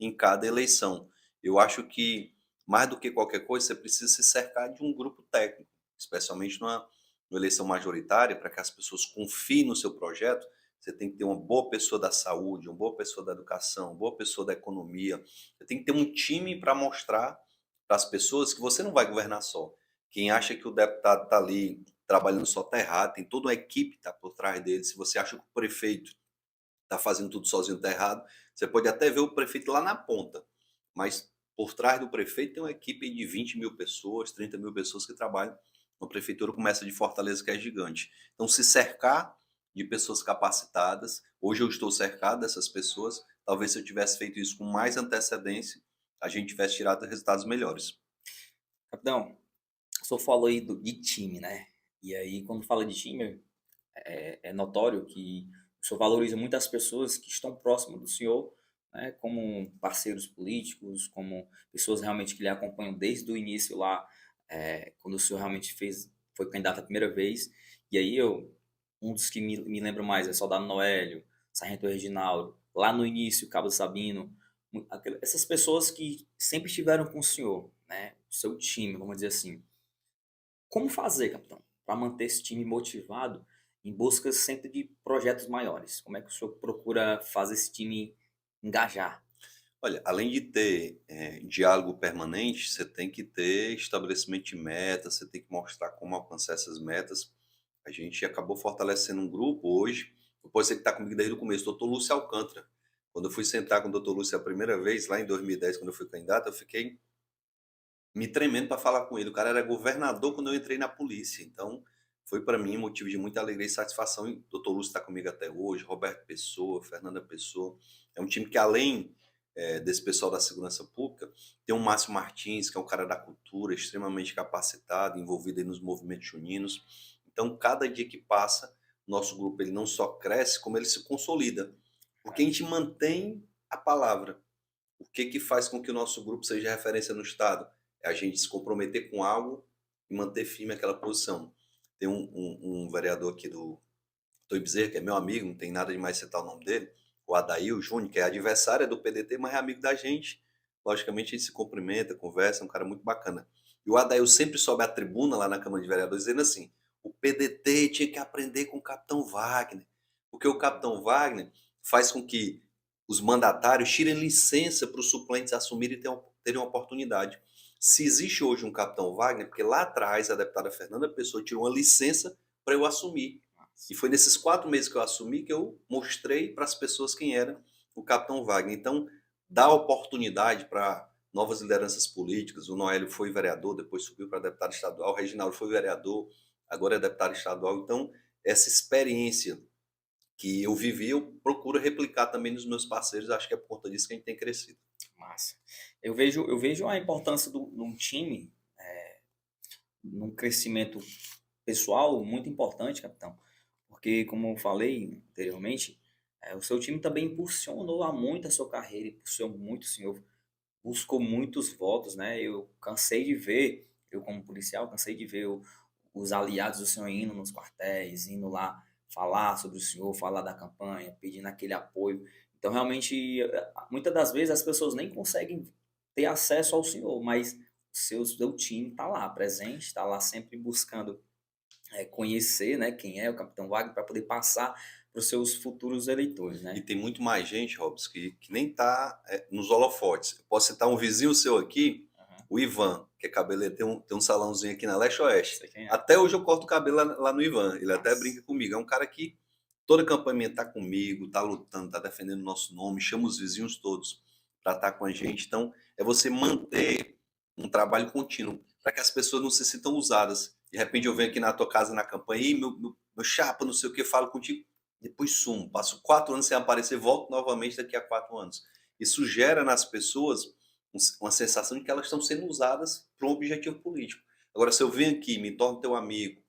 em cada eleição. Eu acho que, mais do que qualquer coisa, você precisa se cercar de um grupo técnico, especialmente numa eleição majoritária, para que as pessoas confiem no seu projeto. você tem que ter uma boa pessoa da saúde, uma boa pessoa da educação, uma boa pessoa da economia. Você tem que ter um time para mostrar para as pessoas que você não vai governar só. Quem acha que o deputado está ali trabalhando só está errado, tem toda uma equipe que está por trás dele. Se você acha que o prefeito está fazendo tudo sozinho, está errado, você pode até ver o prefeito lá na ponta, mas por trás do prefeito tem uma equipe de 20.000 pessoas, 30.000 pessoas que trabalham. A prefeitura começa de Fortaleza, que é gigante. Então, se cercar de pessoas capacitadas, hoje eu estou cercado dessas pessoas, talvez se eu tivesse feito isso com mais antecedência, a gente tivesse tirado resultados melhores. Capitão, o senhor falou aí de time, né? E aí, quando fala de time, é notório que o senhor valoriza muito as pessoas que estão próximas do senhor, né? Como parceiros políticos, como pessoas realmente que lhe acompanham desde o início lá, quando o senhor realmente foi candidato a primeira vez. E aí um dos que me lembro mais é Soldado Noélio, Sargento Reginaldo, lá no início, Cabo Sabino, essas pessoas que sempre estiveram com o senhor, né? O seu time, vamos dizer assim. Como fazer, capitão, para manter esse time motivado em busca sempre de projetos maiores? Como é que o senhor procura fazer esse time engajar? Olha, além de ter diálogo permanente, você tem que ter estabelecimento de metas, você tem que mostrar como alcançar essas metas. A gente acabou fortalecendo um grupo hoje, depois você que está comigo desde o começo, doutor Lúcio Alcântara. Quando eu fui sentar com o doutor Lúcio a primeira vez, lá em 2010, quando eu fui candidato, eu fiquei me tremendo para falar com ele. O cara era governador quando eu entrei na polícia, então foi para mim motivo de muita alegria e satisfação. E o doutor Lúcio está comigo até hoje, Roberto Pessoa, Fernanda Pessoa. É um time que, além desse pessoal da segurança pública, tem o Márcio Martins, que é um cara da cultura, extremamente capacitado, envolvido aí nos movimentos juninos. Então, cada dia que passa, nosso grupo ele não só cresce, como ele se consolida, porque a gente mantém a palavra. O que que faz com que o nosso grupo seja referência no estado? É a gente se comprometer com algo e manter firme aquela posição. Tem um vereador aqui do Toy Bezerra, que é meu amigo, não tem nada de mais citar o nome dele, o Adail Júnior, que é adversário do PDT, mas é amigo da gente. Logicamente a gente se cumprimenta, conversa, é um cara muito bacana. E o Adail sempre sobe à tribuna lá na Câmara de Vereadores dizendo assim: o PDT tinha que aprender com o Capitão Wagner, porque o Capitão Wagner faz com que os mandatários tirem licença para os suplentes assumirem e terem uma oportunidade. Se existe hoje um Capitão Wagner, porque lá atrás a deputada Fernanda Pessoa tirou uma licença para eu assumir. E foi nesses 4 meses que eu assumi que eu mostrei para as pessoas quem era o Capitão Wagner. Então, dá oportunidade para novas lideranças políticas. O Noélio foi vereador, depois subiu para deputado estadual. O Reginaldo foi vereador, agora é deputado estadual. Então, essa experiência que eu vivi, eu procuro replicar também nos meus parceiros. Acho que é por conta disso que a gente tem crescido. Massa. Eu vejo a importância de um time num crescimento pessoal muito importante, capitão, porque, como eu falei anteriormente, o seu time também impulsionou a muito a sua carreira, impulsionou muito, o senhor buscou muitos votos, né? Eu cansei de ver, eu como policial, cansei de ver os aliados do senhor indo nos quartéis, indo lá falar sobre o senhor, falar da campanha, pedindo aquele apoio. Então, realmente, muitas das vezes as pessoas nem conseguem ter acesso ao senhor, mas seu time está lá, presente, está lá sempre buscando conhecer, né, quem é o Capitão Wagner para poder passar para os seus futuros eleitores, E né? tem muito mais gente, Robson, que nem está nos holofotes. Eu posso citar um vizinho seu aqui, Aham. o Ivan, que é cabeleireiro, tem um salãozinho aqui na Leste Oeste. Sei quem é. Até hoje eu corto o cabelo lá no Ivan. Ele até Mas, brinca comigo. É um cara que toda campanha minha tá comigo, tá lutando, tá defendendo o nosso nome, chama os vizinhos todos para estar com a gente. Então, é você manter um trabalho contínuo para que as pessoas não se sintam usadas. De repente eu venho aqui na tua casa na campanha, e meu chapa, não sei o que, falo contigo, depois sumo, passo 4 anos sem aparecer, volto novamente daqui a 4 anos. Isso gera nas pessoas uma sensação de que elas estão sendo usadas para um objetivo político. Agora, se eu venho aqui, me torno teu amigo,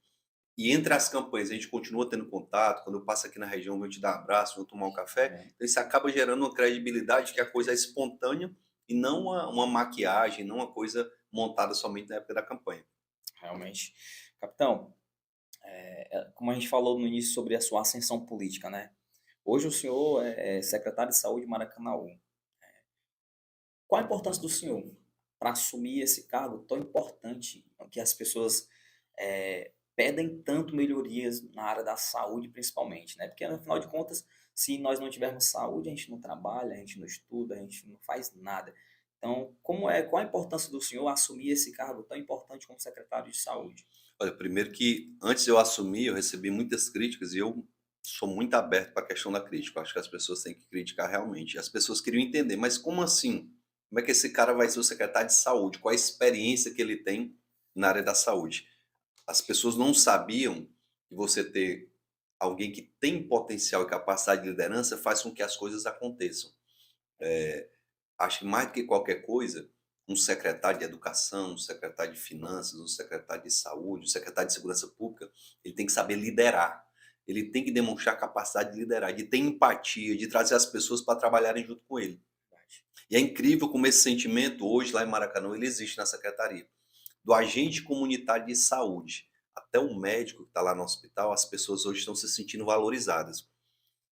e entre as campanhas a gente continua tendo contato, quando eu passo aqui na região, eu vou te dar um abraço, vou tomar um café, é, então isso acaba gerando uma credibilidade que a coisa é espontânea e não uma maquiagem, não uma coisa montada somente na época da campanha. realmente. Capitão, como a gente falou no início sobre a sua ascensão política, né? Hoje o senhor é secretário de saúde de Maracanaú. Qual a importância do senhor para assumir esse cargo tão importante que as pessoas pedem tanto melhorias na área da saúde, principalmente, né? Porque, afinal de contas, se nós não tivermos saúde, a gente não trabalha, a gente não estuda, a gente não faz nada. Então, qual a importância do senhor assumir esse cargo tão importante como secretário de saúde? Olha, primeiro que antes de eu assumir, eu recebi muitas críticas e eu sou muito aberto para a questão da crítica. Eu acho que as pessoas têm que criticar realmente. As pessoas queriam entender, mas como assim? Como é que esse cara vai ser o secretário de saúde? Qual a experiência que ele tem na área da saúde? As pessoas não sabiam que você ter alguém que tem potencial e capacidade de liderança faz com que as coisas aconteçam. Acho que mais do que qualquer coisa, um secretário de educação, um secretário de finanças, um secretário de saúde, um secretário de segurança pública, ele tem que saber liderar. Ele tem que demonstrar capacidade de liderar, de ter empatia, de trazer as pessoas para trabalharem junto com ele. E é incrível como esse sentimento hoje lá em Maracanã ele existe na secretaria. Do agente comunitário de saúde até o médico que está lá no hospital, as pessoas hoje estão se sentindo valorizadas.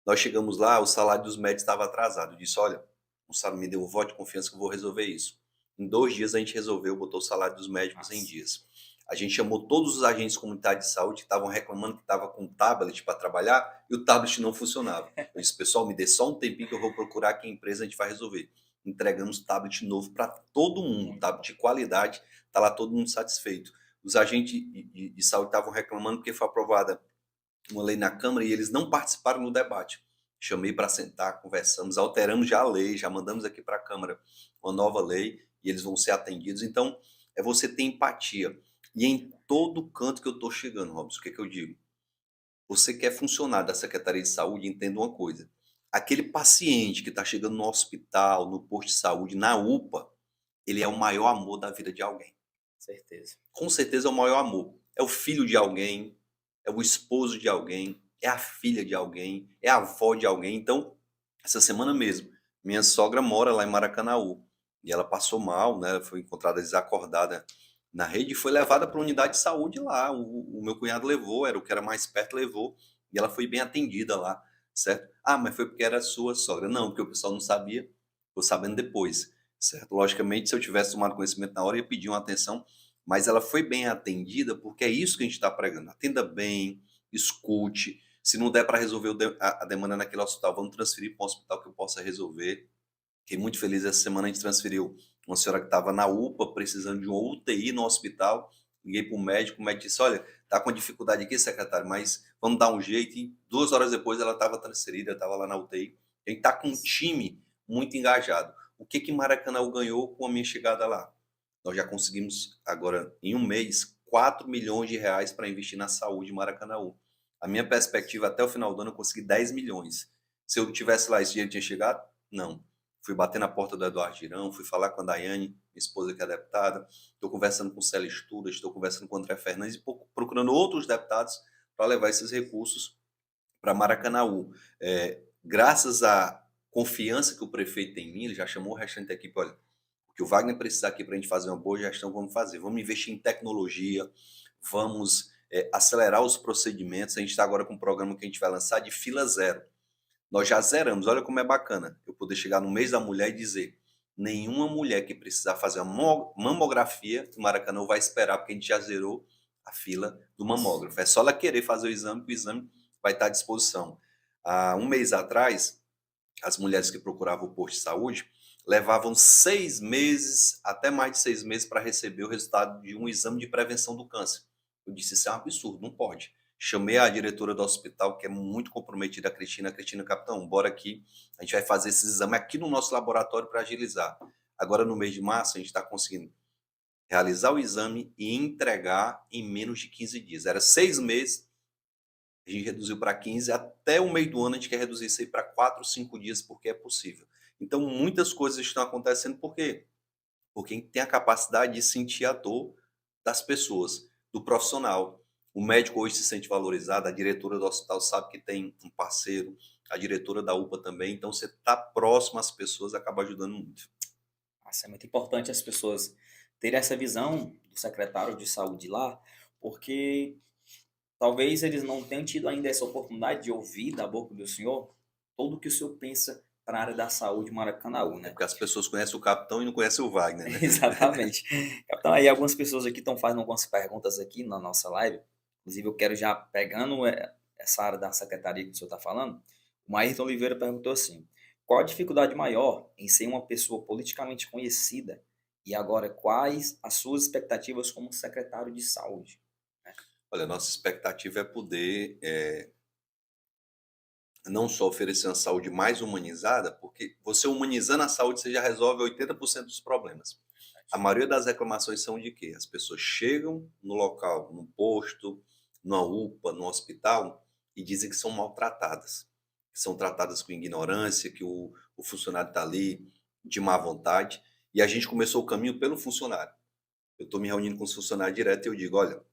Nós chegamos lá, o salário dos médicos estava atrasado. Eu disse: olha, o salário me deu um voto de confiança que eu vou resolver isso. Em 2 dias a gente resolveu, botou o salário dos médicos em Nossa, dias. A gente chamou todos os agentes comunitários de saúde que estavam reclamando que estava com tablet para trabalhar e o tablet não funcionava. Eu disse: pessoal, me dê só um tempinho que eu vou procurar aqui a empresa, a gente vai resolver. Entregamos tablet novo para todo mundo, muito tablet bom. de qualidade, está lá todo mundo satisfeito. Os agentes de saúde estavam reclamando porque foi aprovada uma lei na Câmara e eles não participaram do debate. Chamei para sentar, conversamos, alteramos já a lei, já mandamos aqui para a Câmara uma nova lei e eles vão ser atendidos. Então, é você ter empatia. E em todo canto que eu estou chegando, Robson, o que, é que eu digo? Você quer funcionar da Secretaria de Saúde, entenda uma coisa. Aquele paciente que está chegando no hospital, no posto de saúde, na UPA, ele é o maior amor da vida de alguém. Certeza. Com certeza é o maior amor. É o filho de alguém, é o esposo de alguém, é a filha de alguém, é a avó de alguém. Então, essa semana mesmo, minha sogra mora lá em Maracanaú e ela passou mal, né? Foi encontrada desacordada na rede e foi levada para a unidade de saúde lá. O meu cunhado levou, era o que era mais perto, levou e ela foi bem atendida lá, certo? Ah, mas foi porque era sua sogra. Não, porque o pessoal não sabia, ficou sabendo depois, certo? Logicamente, se eu tivesse tomado conhecimento na hora, eu ia pedir uma atenção, mas ela foi bem atendida porque é isso que a gente está pregando. Atenda bem, escute. Se não der para resolver a demanda naquele hospital, vamos transferir para um hospital que eu possa resolver. Fiquei muito feliz, essa semana a gente transferiu uma senhora que estava na UPA, precisando de uma UTI no hospital. Liguei para o médico disse: olha, está com dificuldade aqui, secretário, mas vamos dar um jeito. E 2 horas depois ela estava transferida, estava lá na UTI. A gente está com um time muito engajado. O que que Maracanã ganhou com a minha chegada lá? Nós já conseguimos, agora, em um mês, 4 milhões de reais para investir na saúde em Maracanaú. A minha perspectiva, até o final do ano, eu consegui 10 milhões. Se eu tivesse lá, esse dinheiro tinha chegado? Não. Fui bater na porta do Eduardo Girão, fui falar com a Daiane, minha esposa que é deputada, estou conversando com o Célio Estudas, estou conversando com o André Fernandes e procurando outros deputados para levar esses recursos para Maracanaú. Graças à confiança que o prefeito tem em mim, ele já chamou o restante da equipe: olha, o que o Wagner precisar aqui para a gente fazer uma boa gestão, vamos fazer. Vamos investir em tecnologia, vamos acelerar os procedimentos. A gente está agora com um programa que a gente vai lançar de fila zero. Nós já zeramos. Olha como é bacana eu poder chegar no mês da mulher e dizer: nenhuma mulher que precisar fazer uma mamografia em Maracanã vai esperar, porque a gente já zerou a fila do Nossa, mamógrafo. É só ela querer fazer o exame, que o exame vai estar à disposição. Há um mês atrás, as mulheres que procuravam o posto de saúde levavam 6 meses, até mais de 6 meses, para receber o resultado de um exame de prevenção do câncer. Eu disse: isso é um absurdo, não pode. Chamei a diretora do hospital, que é muito comprometida, a Cristina, capitão, bora aqui, a gente vai fazer esses exames aqui no nosso laboratório para agilizar. Agora, no mês de março, a gente está conseguindo realizar o exame e entregar em menos de 15 dias. Era 6 meses, a gente reduziu para 15, até o meio do ano a gente quer reduzir isso aí para 4, 5 dias, porque é possível. Então, muitas coisas estão acontecendo, por quê? Porque a gente tem a capacidade de sentir a dor das pessoas, do profissional. O médico hoje se sente valorizado, a diretora do hospital sabe que tem um parceiro, a diretora da UPA também, então você está próximo às pessoas acaba ajudando muito. nossa, é muito importante as pessoas terem essa visão do secretário de saúde lá, porque talvez eles não tenham tido ainda essa oportunidade de ouvir da boca do senhor tudo o que o senhor pensa para a área da saúde em Maracanaú, É né? porque as pessoas conhecem o capitão e não conhecem o Wagner, né? Exatamente. Então, aí algumas pessoas aqui estão fazendo algumas perguntas aqui na nossa live. Inclusive, eu quero já pegando essa área da secretaria que o senhor está falando, o Maírton Oliveira perguntou assim: qual a dificuldade maior em ser uma pessoa politicamente conhecida e agora quais as suas expectativas como secretário de saúde? Né? Olha, nossa expectativa é poder, não só oferecer uma saúde mais humanizada, porque você humanizando a saúde, você já resolve 80% dos problemas. A maioria das reclamações são de quê? As pessoas chegam no local, num posto, numa UPA, num hospital, e dizem que são maltratadas, que são tratadas com ignorância, que o funcionário está ali de má vontade. E a gente começou o caminho pelo funcionário. Eu estou me reunindo com os funcionários direto e eu digo: olha,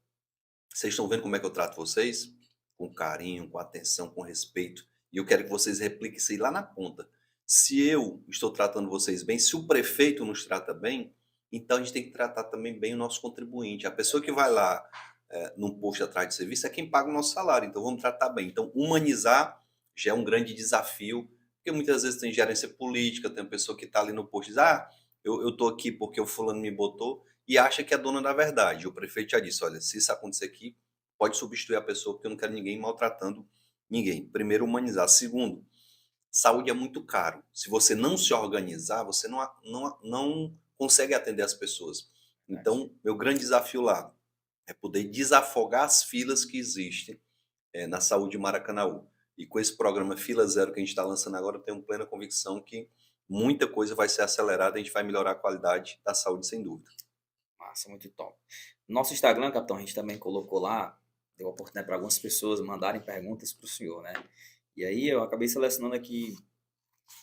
vocês estão vendo como é que eu trato vocês? Com carinho, com atenção, com respeito. E eu quero que vocês repliquem isso aí lá na ponta. Se eu estou tratando vocês bem, se o prefeito nos trata bem, então a gente tem que tratar também bem o nosso contribuinte. A pessoa que vai lá num posto atrás de serviço é quem paga o nosso salário. Então vamos tratar bem. Então humanizar já é um grande desafio, porque muitas vezes tem gerência política, tem uma pessoa que está ali no posto e diz: ah, eu estou aqui porque o fulano me botou e acha que é dona da verdade. O prefeito já disse: olha, se isso acontecer aqui, pode substituir a pessoa, porque eu não quero ninguém maltratando ninguém. Primeiro, humanizar. Segundo, saúde é muito caro. Se você não se organizar, você não consegue atender as pessoas. Então, meu grande desafio lá é poder desafogar as filas que existem na saúde de Maracanaú. E com esse programa Fila Zero que a gente está lançando agora, eu tenho plena convicção que muita coisa vai ser acelerada, a gente vai melhorar a qualidade da saúde, sem dúvida. Massa, muito top. Nosso Instagram, capitão, a gente também colocou lá, deu a oportunidade para algumas pessoas mandarem perguntas para o senhor, né? E aí eu acabei selecionando aqui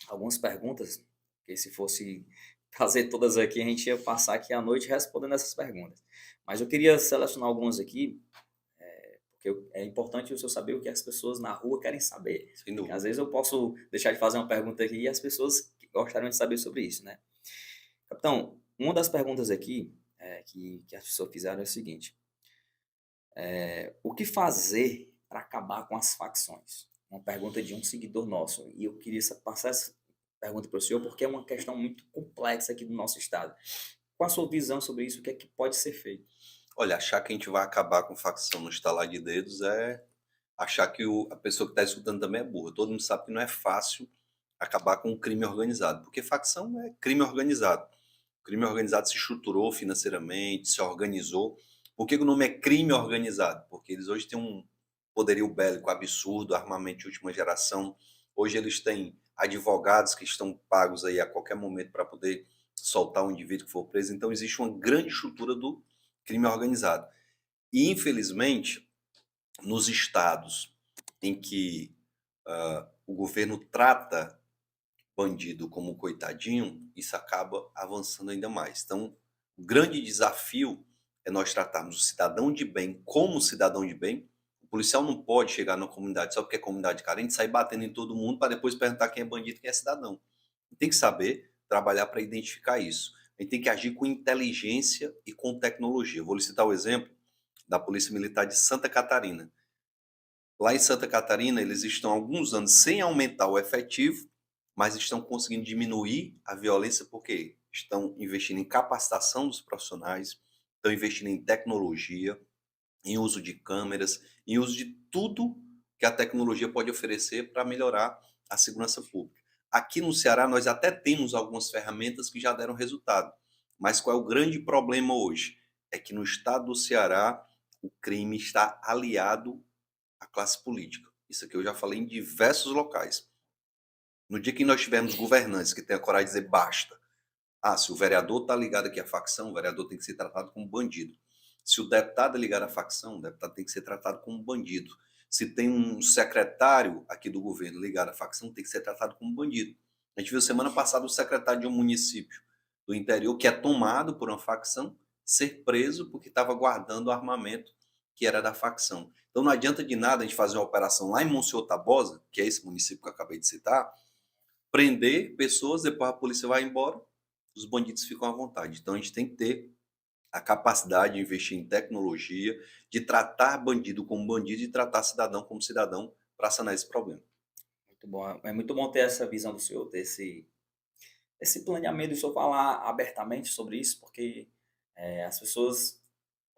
algumas perguntas, que se fosse fazer todas aqui, a gente ia passar aqui a noite respondendo essas perguntas. Mas eu queria selecionar algumas aqui, porque é importante o senhor saber o que as pessoas na rua querem saber. Sem Porque às dúvida. vezes eu posso deixar de fazer uma pergunta aqui e as pessoas gostariam de saber sobre isso, né? Capitão, uma das perguntas aqui que as pessoas fizeram é o seguinte: o que fazer para acabar com as facções? Uma pergunta de um seguidor nosso. E eu queria passar essa pergunta para o senhor porque é uma questão muito complexa aqui do nosso estado. Qual a sua visão sobre isso? O que é que pode ser feito? Olha, achar que a gente vai acabar com facção no estalar de dedos é achar que a pessoa que está escutando também é burra. Todo mundo sabe que não é fácil acabar com o crime organizado, porque facção é crime organizado. O crime organizado se estruturou financeiramente, se organizou. Por que o nome é crime organizado? Porque eles hoje têm um poderio bélico absurdo, armamento de última geração. Hoje eles têm advogados que estão pagos aí a qualquer momento para poder soltar um indivíduo que for preso. Então existe uma grande estrutura do crime organizado. E infelizmente, nos estados em que o governo trata bandido como coitadinho, isso acaba avançando ainda mais. Então, o grande desafio é nós tratarmos o cidadão de bem como cidadão de bem. O policial não pode chegar na comunidade só porque é comunidade carente, sair batendo em todo mundo para depois perguntar quem é bandido e quem é cidadão. Tem que saber trabalhar para identificar isso. A gente tem que agir com inteligência e com tecnologia. Eu vou lhe citar o exemplo da Polícia Militar de Santa Catarina. Lá em Santa Catarina, eles estão há alguns anos sem aumentar o efetivo, mas estão conseguindo diminuir a violência porque estão investindo em capacitação dos profissionais, estão investindo em tecnologia, em uso de câmeras, em uso de tudo que a tecnologia pode oferecer para melhorar a segurança pública. Aqui no Ceará, nós até temos algumas ferramentas que já deram resultado, mas qual é o grande problema hoje? É que no estado do Ceará, o crime está aliado à classe política. Isso aqui eu já falei em diversos locais. No dia que nós tivermos governantes que tenham a coragem de dizer basta, se o vereador está ligado aqui à facção, o vereador tem que ser tratado como bandido. Se o deputado é ligado à facção, o deputado tem que ser tratado como bandido. Se tem um secretário aqui do governo ligado à facção, tem que ser tratado como bandido. A gente viu semana passada o secretário de um município do interior, que é tomado por uma facção, ser preso porque estava guardando o armamento que era da facção. Então não adianta de nada a gente fazer uma operação lá em Monsenhor Tabosa, que é esse município que eu acabei de citar, prender pessoas, depois a polícia vai embora, os bandidos ficam à vontade. Então a gente tem que ter a capacidade de investir em tecnologia, de tratar bandido como bandido e tratar cidadão como cidadão para sanar esse problema. Muito bom. É muito bom ter essa visão do senhor, ter esse planeamento, e o senhor falar abertamente sobre isso, porque as pessoas,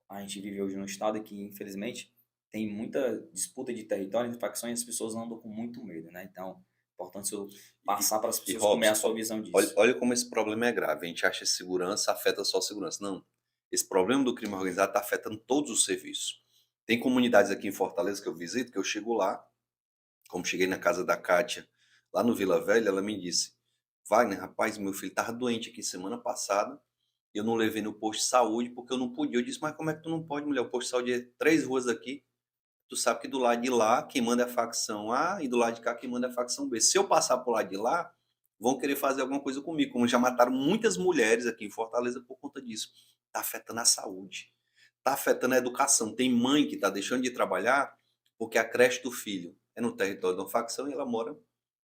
a gente vive hoje num estado que, infelizmente, tem muita disputa de território e facções, as pessoas andam com muito medo, né? Então, é importante eu passar para as E pessoas como é a Robson, sua visão olha, disso. olha como esse problema é grave. A gente acha que segurança afeta só a segurança. Não. Esse problema do crime organizado está afetando todos os serviços. Tem comunidades aqui em Fortaleza que eu visito, que eu chego lá, como cheguei na casa da Kátia, lá no Vila Velha, ela me disse: Wagner, rapaz, meu filho estava doente aqui semana passada, eu não levei no posto de saúde porque eu não podia. Eu disse: mas como é que tu não pode, mulher? O posto de saúde é 3 ruas daqui. Tu sabe que do lado de lá, quem manda é a facção A e do lado de cá, quem manda é a facção B. Se eu passar por lá de lá, vão querer fazer alguma coisa comigo. Como já mataram muitas mulheres aqui em Fortaleza por conta disso. Está afetando a saúde, está afetando a educação. Tem mãe que está deixando de trabalhar porque a creche do filho é no território de uma facção e ela mora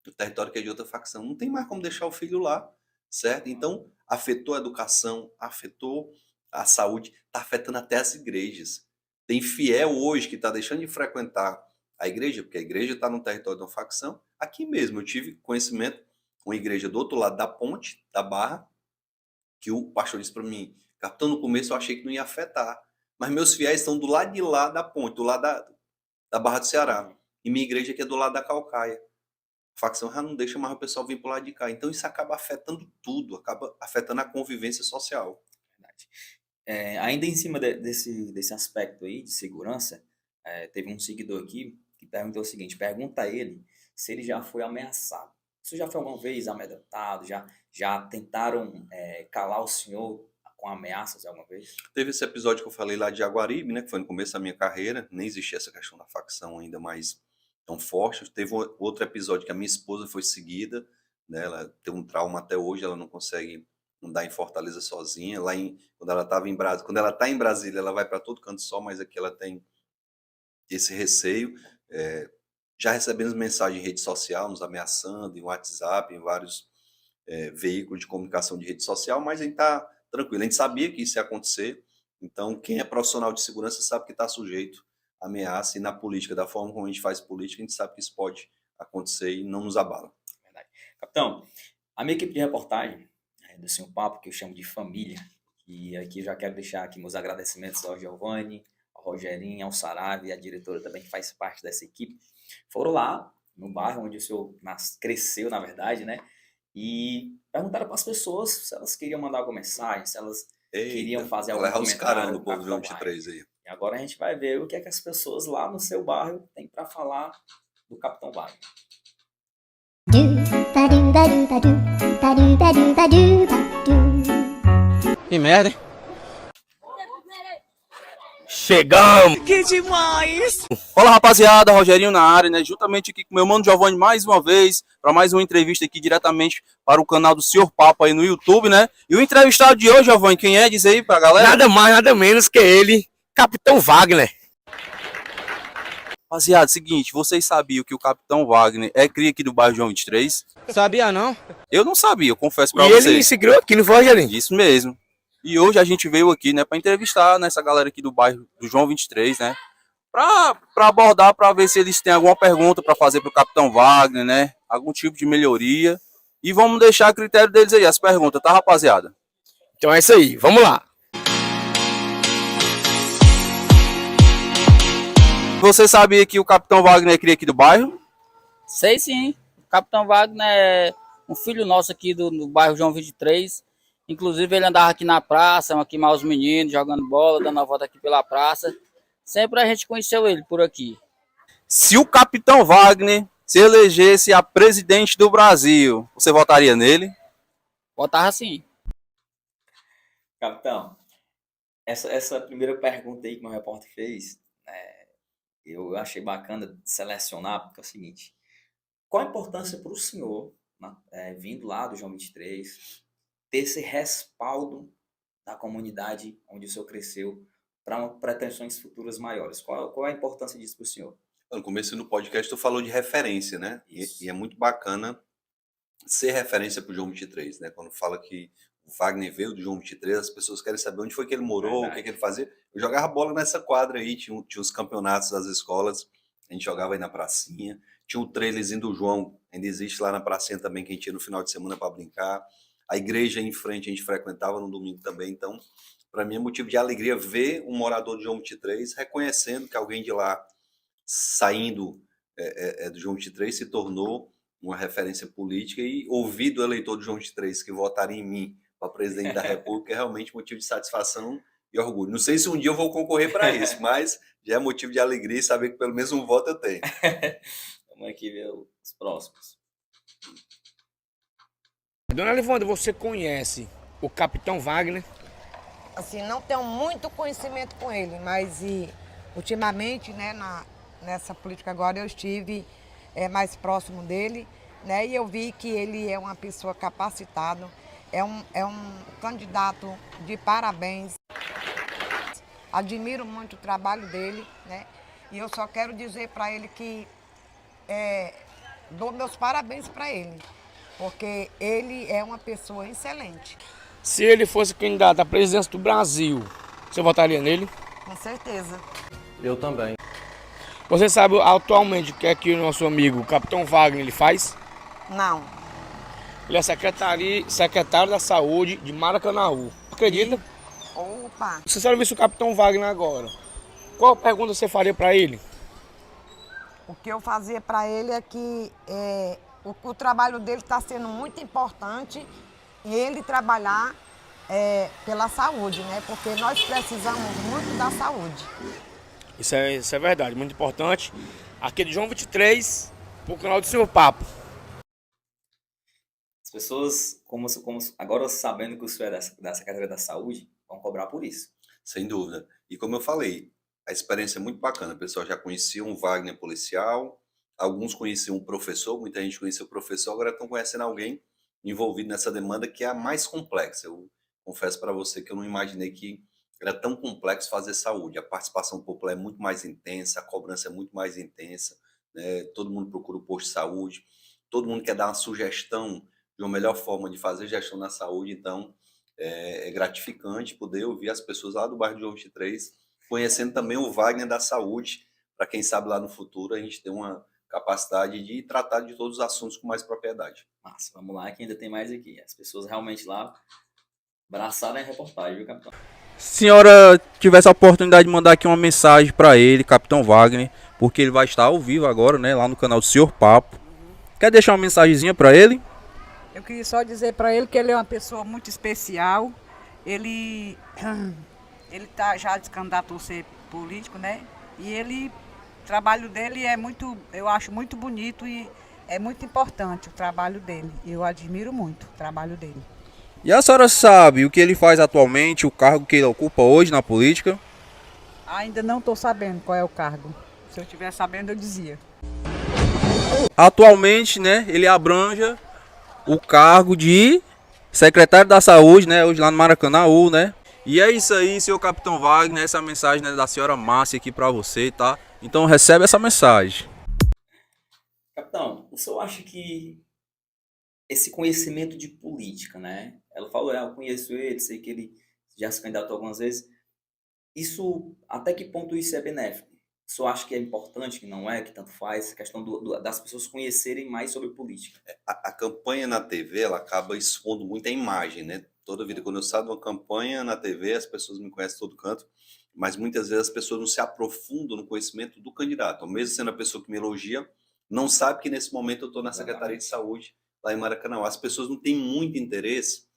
no território que é de outra facção. Não tem mais como deixar o filho lá, certo? Então, afetou a educação, afetou a saúde, está afetando até as igrejas. Tem fiel hoje que está deixando de frequentar a igreja, porque a igreja está no território de uma facção. Aqui mesmo, eu tive conhecimento, uma igreja do outro lado da ponte, da Barra, que o pastor disse para mim: capitão, no começo eu achei que não ia afetar, mas meus fiéis estão do lado de lá da ponte, do lado da Barra do Ceará, e minha igreja aqui é do lado da Calcaia. A facção já não deixa mais o pessoal vir para o lado de cá. Então isso acaba afetando tudo, acaba afetando a convivência social. Verdade. Ainda em cima desse aspecto aí de segurança, teve um seguidor aqui que perguntou o seguinte: pergunta a ele se ele já foi ameaçado. Você já foi alguma vez amedrontado? Já tentaram calar o senhor com ameaças alguma vez? Teve esse episódio que eu falei lá de Jaguaribe, né, que foi no começo da minha carreira, nem existia essa questão da facção ainda mais tão forte. Teve outro episódio que a minha esposa foi seguida, né, ela tem um trauma até hoje, ela não consegue andar em Fortaleza sozinha. Quando ela estava em Brasília, quando ela está em Brasília, ela vai para todo canto só, mas aqui ela tem esse receio. É, já recebemos mensagem em rede social, nos ameaçando, em WhatsApp, em vários veículo de comunicação de rede social, mas a gente está tranquilo. A gente sabia que isso ia acontecer, então quem é profissional de segurança sabe que está sujeito a ameaça, e na política, da forma como a gente faz política, a gente sabe que isso pode acontecer e não nos abala. Verdade. Capitão, a minha equipe de reportagem do Sem Papo, que eu chamo de família, e aqui eu já quero deixar aqui meus agradecimentos ao Giovanni, ao Rogerinho, ao Sarave, a diretora também que faz parte dessa equipe, foram lá no bairro onde o senhor cresceu, na verdade, né? E perguntaram para as pessoas se elas queriam mandar alguma mensagem, se elas queriam Eita, fazer vai algum levar os carão comentário do do povo João Capitão Wagner. 23 aí. E agora a gente vai ver o que é que as pessoas lá no seu bairro têm para falar do Capitão Wagner. Que merda, hein? Chegamos! Que demais! Fala, rapaziada, Rogerinho na área, né? Juntamente aqui com meu mano Giovanni mais uma vez, para mais uma entrevista aqui diretamente para o canal do Senhor Papo aí no YouTube, né? E o entrevistado de hoje, Giovanni, quem é? Diz aí pra galera. Nada mais, nada menos que ele, Capitão Wagner. Rapaziada, seguinte, vocês sabiam que o Capitão Wagner é cria aqui do bairro João 23? Sabia não? Eu não sabia, eu confesso pra E vocês. ele se criou aqui, não foi, Rogerinho? Isso mesmo. E hoje a gente veio aqui, né, para entrevistar, né, essa galera aqui do bairro do João 23, né, para abordar, para ver se eles têm alguma pergunta para fazer para o Capitão Wagner, né, algum tipo de melhoria. E vamos deixar a critério deles aí, as perguntas, tá, rapaziada? Então é isso aí, vamos lá. Você sabia que o Capitão Wagner é cria aqui do bairro? Sei sim. O Capitão Wagner é um filho nosso aqui do bairro João 23. Inclusive ele andava aqui na praça, aqui mais os meninos, jogando bola, dando a volta aqui pela praça. Sempre a gente conheceu ele por aqui. Se o Capitão Wagner se elegesse a presidente do Brasil, você votaria nele? Votava sim. Capitão, essa primeira pergunta aí que meu repórter fez, eu achei bacana selecionar, porque é o seguinte: qual a importância para o senhor, né, vindo lá do João 23, ter esse respaldo da comunidade onde o senhor cresceu para pretensões futuras maiores? Qual a importância disso para o senhor? No começo do podcast tu falou de referência, né? E é muito bacana ser referência para o João 23, né? Quando fala que o Wagner veio do João 23, as pessoas querem saber onde foi que ele morou, o que ele fazia. Eu jogava bola nessa quadra aí, tinha os campeonatos das escolas, a gente jogava aí na pracinha, tinha o trailerzinho do João, ainda existe lá na pracinha também, que a gente ia no final de semana para brincar. A igreja em frente a gente frequentava no domingo também, então para mim é motivo de alegria ver um morador de João 23 reconhecendo que alguém de lá saindo do João 23, se tornou uma referência política, e ouvir do eleitor do João 23 que votaria em mim para presidente da República é realmente motivo de satisfação e orgulho. Não sei se um dia eu vou concorrer para isso, mas já é motivo de alegria saber que pelo menos um voto eu tenho. Vamos aqui ver os próximos. Dona Livonda, você conhece o Capitão Wagner? Assim, não tenho muito conhecimento com ele, mas ultimamente, né, nessa política agora eu estive mais próximo dele, né, e eu vi que ele é uma pessoa capacitada, é um candidato de parabéns. Admiro muito o trabalho dele, né, e eu só quero dizer para ele que dou meus parabéns para ele, porque ele é uma pessoa excelente. Se ele fosse candidato à presidência do Brasil, você votaria nele? Com certeza. Eu também. Você sabe atualmente o que é que o nosso amigo o Capitão Wagner ele faz? Não. Ele é secretário da Saúde de Maracanaú. Acredita? Opa! Você sabe ver se o Capitão Wagner agora. Qual pergunta você faria para ele? O que eu fazia para ele é que o trabalho dele está sendo muito importante e ele trabalhar pela saúde, né? Porque nós precisamos muito da saúde. Isso é verdade, muito importante. Aqui de João 23, pro canal do Senhor Papo. As pessoas, agora sabendo que o senhor é da Secretaria da Saúde, vão cobrar por isso. Sem dúvida. E como eu falei, a experiência é muito bacana. O pessoal já conhecia um Wagner policial, alguns conheciam um professor, muita gente conhecia o professor, agora estão conhecendo alguém envolvido nessa demanda que é a mais complexa. Eu confesso para você que eu não imaginei que era tão complexo fazer saúde. A participação popular é muito mais intensa, a cobrança é muito mais intensa, né? Todo mundo procura o posto de saúde, todo mundo quer dar uma sugestão de uma melhor forma de fazer gestão na saúde, então é gratificante poder ouvir as pessoas lá do bairro de João 23, conhecendo também o Wagner da saúde, para quem sabe lá no futuro a gente ter uma capacidade de tratar de todos os assuntos com mais propriedade. Massa, vamos lá que ainda tem mais aqui. As pessoas realmente lá abraçaram a reportagem, viu, capitão? Senhora tivesse a oportunidade de mandar aqui uma mensagem para ele, Capitão Wagner, porque ele vai estar ao vivo agora, né, lá no canal do Senhor Papo. Quer deixar uma mensagenzinha para ele? Eu queria só dizer para ele que ele é uma pessoa muito especial. Ele já candidatou a ser político, né? E o trabalho dele eu acho muito bonito e é muito importante o trabalho dele. Eu admiro muito o trabalho dele. E a senhora sabe o que ele faz atualmente, o cargo que ele ocupa hoje na política? Ainda não estou sabendo qual é o cargo. Se eu estiver sabendo, eu dizia. Atualmente, né, ele abranja o cargo de secretário da Saúde, né, hoje lá no Maracanaú, né? E é isso aí, senhor Capitão Wagner, essa mensagem, né, da senhora Márcia aqui para você, tá? Então recebe essa mensagem. Capitão, o senhor acha que esse conhecimento de política, né? Ela falou, eu conheço ele, sei que ele já se candidatou algumas vezes. Isso, até que ponto isso é benéfico? O senhor acha que é importante, que não é, que tanto faz? A questão das pessoas conhecerem mais sobre política. A campanha na TV, ela acaba expondo muita imagem, né? Toda vida, quando eu saio de uma campanha na TV, as pessoas me conhecem de todo canto, mas muitas vezes as pessoas não se aprofundam no conhecimento do candidato. Mesmo sendo a pessoa que me elogia, não sabe que nesse momento eu estou na Secretaria de Saúde, lá em Maracanã. As pessoas não têm muito interesse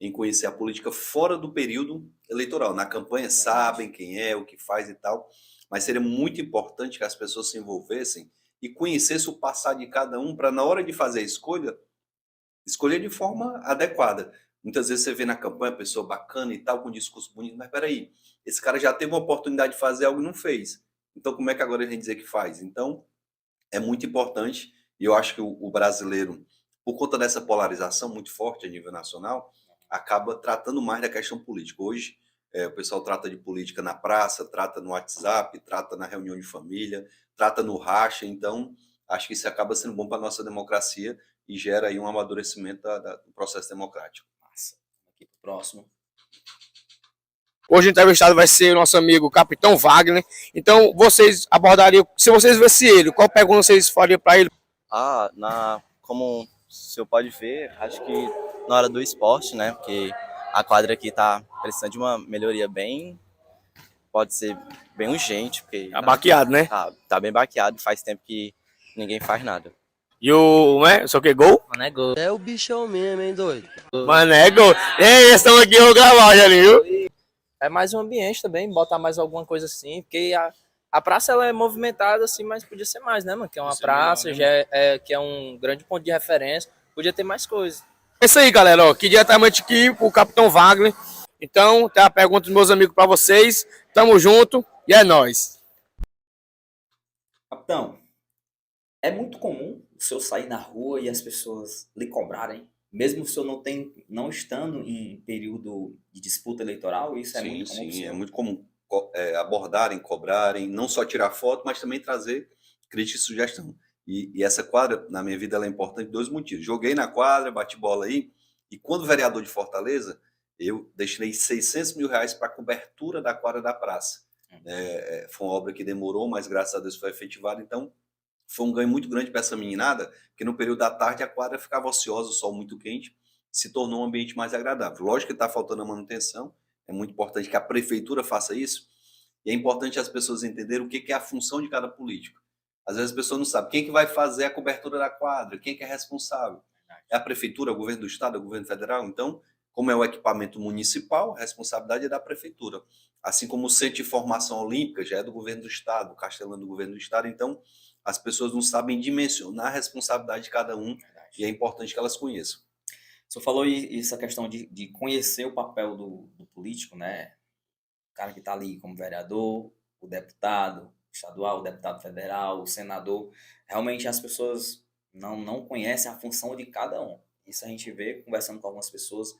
em conhecer a política fora do período eleitoral. Na campanha sabem quem é, o que faz e tal, mas seria muito importante que as pessoas se envolvessem e conhecessem o passado de cada um para, na hora de fazer a escolha, escolher de forma adequada. Muitas vezes você vê na campanha a pessoa bacana e tal, com um discurso bonito, mas peraí, esse cara já teve uma oportunidade de fazer algo e não fez. Então, como é que agora ele vem dizer que faz? Então, é muito importante, e eu acho que o brasileiro, por conta dessa polarização muito forte a nível nacional, acaba tratando mais da questão política. Hoje, o pessoal trata de política na praça, trata no WhatsApp, trata na reunião de família, trata no racha. Então, acho que isso acaba sendo bom para a nossa democracia e gera aí um amadurecimento do processo democrático. Massa. Aqui pro próximo. Hoje o entrevistado vai ser o nosso amigo Capitão Wagner. Então, vocês abordariam, se vocês vissem ele, qual pergunta vocês fariam para ele? Como o senhor pode ver, acho que na hora do esporte, né? Porque a quadra aqui tá precisando de uma melhoria bem pode ser bem urgente, porque Tá baqueado, né? tá bem baqueado, faz tempo que ninguém faz nada. E o, né? Só que gol? Mano, é gol. É o bichão mesmo, hein, doido? Mano, é gol. Ei, eles estão aqui, eu vou gravar já ali, viu? É mais um ambiente também, botar mais alguma coisa assim, porque a praça ela é movimentada assim, mas podia ser mais, né, mano? Que é uma praça, melhor, já que é um grande ponto de referência, podia ter mais coisas. É isso aí, galera, ó, aqui diretamente aqui o Capitão Wagner. Então, tem a pergunta dos meus amigos pra vocês. Tamo junto e é nóis. Capitão, é muito comum o senhor sair na rua e as pessoas lhe cobrarem, mesmo o senhor não estando em período de disputa eleitoral, isso é Sim, muito comum. sim, é muito comum abordarem, cobrarem, não só tirar foto, mas também trazer crítica e sugestão. E essa quadra, na minha vida, ela é importante por 2 motivos. Joguei na quadra, bati bola aí, e quando vereador de Fortaleza, eu destinei R$600 mil para a cobertura da quadra da praça. Foi uma obra que demorou, mas graças a Deus foi efetivada, então foi um ganho muito grande para essa meninada, porque no período da tarde a quadra ficava ociosa, o sol muito quente, se tornou um ambiente mais agradável. Lógico que está faltando a manutenção, é muito importante que a prefeitura faça isso, e é importante as pessoas entenderem o que é a função de cada político. Às vezes as pessoas não sabem quem que vai fazer a cobertura da quadra, quem que é responsável. É a prefeitura, o governo do estado, o governo federal? Então, como é o equipamento municipal, a responsabilidade é da prefeitura. Assim como o Centro de Formação Olímpica já é do governo do estado, o Castelão do governo do estado, então as pessoas não sabem dimensionar a responsabilidade de cada um e é importante que elas conheçam. O senhor falou essa questão de conhecer o papel do político, né? O cara que está ali como vereador, o deputado estadual, o deputado federal, o senador. Realmente as pessoas não conhecem a função de cada um. Isso a gente vê conversando com algumas pessoas.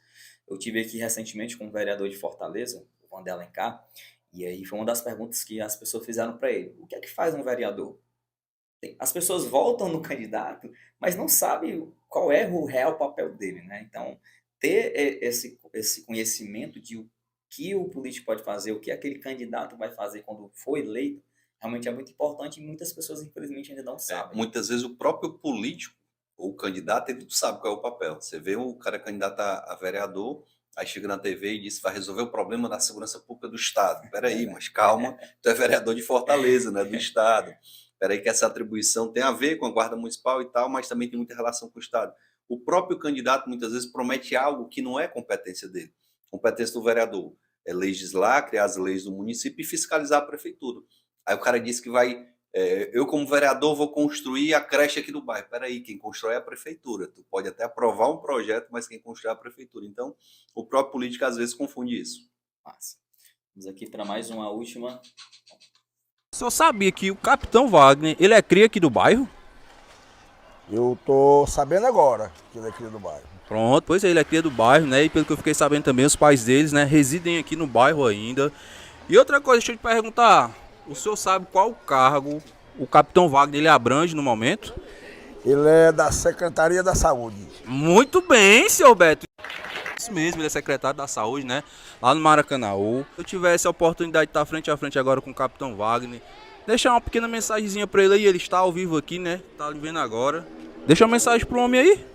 Eu tive aqui recentemente com um vereador de Fortaleza, o Wander Alencar, e aí foi uma das perguntas que as pessoas fizeram para ele. O que é que faz um vereador? As pessoas voltam no candidato, mas não sabem qual é o real papel dele, né? Então, ter esse conhecimento de o que o político pode fazer, o que aquele candidato vai fazer quando for eleito, realmente é muito importante e muitas pessoas, infelizmente, ainda não sabem. Muitas vezes o próprio político, ou o candidato, ele não sabe qual é o papel. Você vê o cara candidato a vereador, aí chega na TV e diz que vai resolver o problema da segurança pública do estado. Peraí, mas calma, tu é vereador de Fortaleza, né, do estado. Peraí que essa atribuição tem a ver com a guarda municipal e tal, mas também tem muita relação com o estado. O próprio candidato muitas vezes promete algo que não é competência dele. Competência do vereador é legislar, criar as leis do município e fiscalizar a prefeitura. Aí o cara disse que vai, eu como vereador vou construir a creche aqui do bairro. Peraí, quem constrói é a prefeitura. Tu pode até aprovar um projeto, mas quem constrói é a prefeitura. Então, o próprio político às vezes confunde isso. Massa. Vamos aqui para mais uma última. O senhor sabia que o Capitão Wagner, ele é cria aqui do bairro? Eu tô sabendo agora que ele é cria do bairro. Pronto, pois é, ele é cria do bairro, né? E pelo que eu fiquei sabendo também, os pais deles, né, residem aqui no bairro ainda. E outra coisa, deixa eu te perguntar, o senhor sabe qual cargo o Capitão Wagner ele abrange no momento? Ele é da Secretaria da Saúde. Muito bem, senhor Beto. Isso mesmo, ele é secretário da Saúde, né? Lá no Maracanaú. Se eu tivesse a oportunidade de estar frente a frente agora com o Capitão Wagner, deixar uma pequena mensagenzinha pra ele aí, ele está ao vivo aqui, né? Tá lhe vendo agora. Deixa uma mensagem pro homem aí.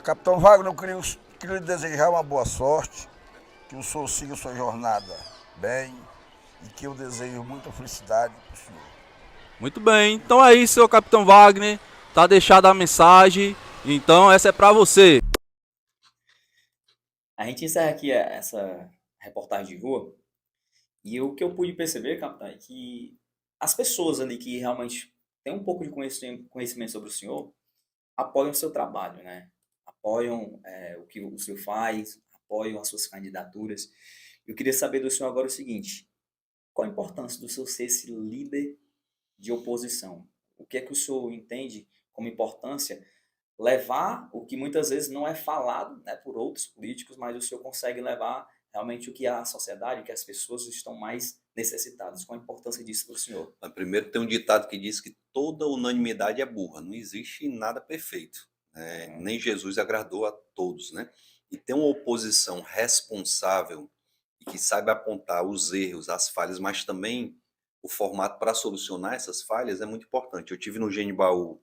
Capitão Wagner, eu queria lhe desejar uma boa sorte, que o senhor siga sua jornada bem e que eu desejo muita felicidade pro senhor. Muito bem, então é isso, senhor Capitão Wagner. Tá deixada a mensagem, então essa é pra você. A gente encerra aqui essa reportagem de rua e o que eu pude perceber, capitão, é que as pessoas ali que realmente têm um pouco de conhecimento sobre o senhor apoiam o seu trabalho, né? Apoiam o que o senhor faz, apoiam as suas candidaturas. Eu queria saber do senhor agora o seguinte, qual a importância do senhor ser esse líder de oposição? O que é que o senhor entende como importância levar o que muitas vezes não é falado, né, por outros políticos, mas o senhor consegue levar realmente o que a sociedade, o que as pessoas estão mais necessitadas? Qual a importância disso para o senhor? Primeiro, tem um ditado que diz que toda unanimidade é burra. Não existe nada perfeito. Nem Jesus agradou a todos, né? E ter uma oposição responsável e que saiba apontar os erros, as falhas, mas também o formato para solucionar essas falhas é muito importante. Eu tive no Genibaú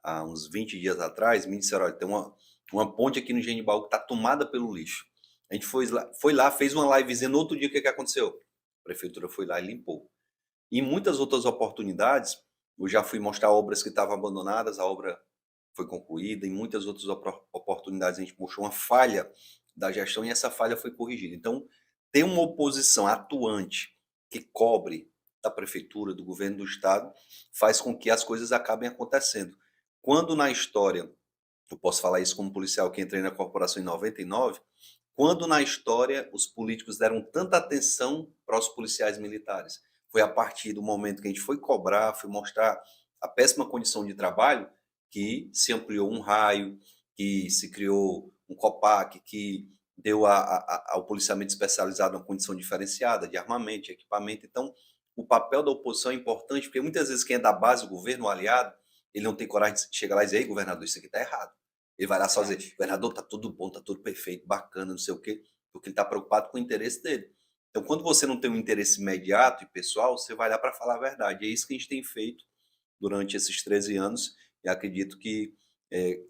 há uns 20 dias atrás, me disseram, olha, tem uma ponte aqui no Genibaú que está tomada pelo lixo. A gente foi lá, fez uma livezinha, no outro dia o que aconteceu? A prefeitura foi lá e limpou. E em muitas outras oportunidades, eu já fui mostrar obras que estavam abandonadas, a obra foi concluída. Em muitas outras oportunidades a gente mostrou uma falha da gestão e essa falha foi corrigida. Então, ter uma oposição atuante que cobre da prefeitura, do governo do estado, faz com que as coisas acabem acontecendo. Quando na história, eu posso falar isso como policial que entrei na corporação em 99, quando na história os políticos deram tanta atenção para os policiais militares, foi a partir do momento que a gente foi cobrar, foi mostrar a péssima condição de trabalho, que se ampliou um raio, que se criou um COPAC, que deu ao policiamento especializado uma condição diferenciada de armamento, de equipamento. Então, o papel da oposição é importante, porque muitas vezes quem é da base do governo, o aliado, ele não tem coragem de chegar lá e dizer: ei, governador, isso aqui está errado. Ele vai lá só dizer: governador, está tudo bom, está tudo perfeito, bacana, não sei o quê, porque ele está preocupado com o interesse dele. Então, quando você não tem um interesse imediato e pessoal, você vai lá para falar a verdade. E é isso que a gente tem feito durante esses 13 anos, e acredito que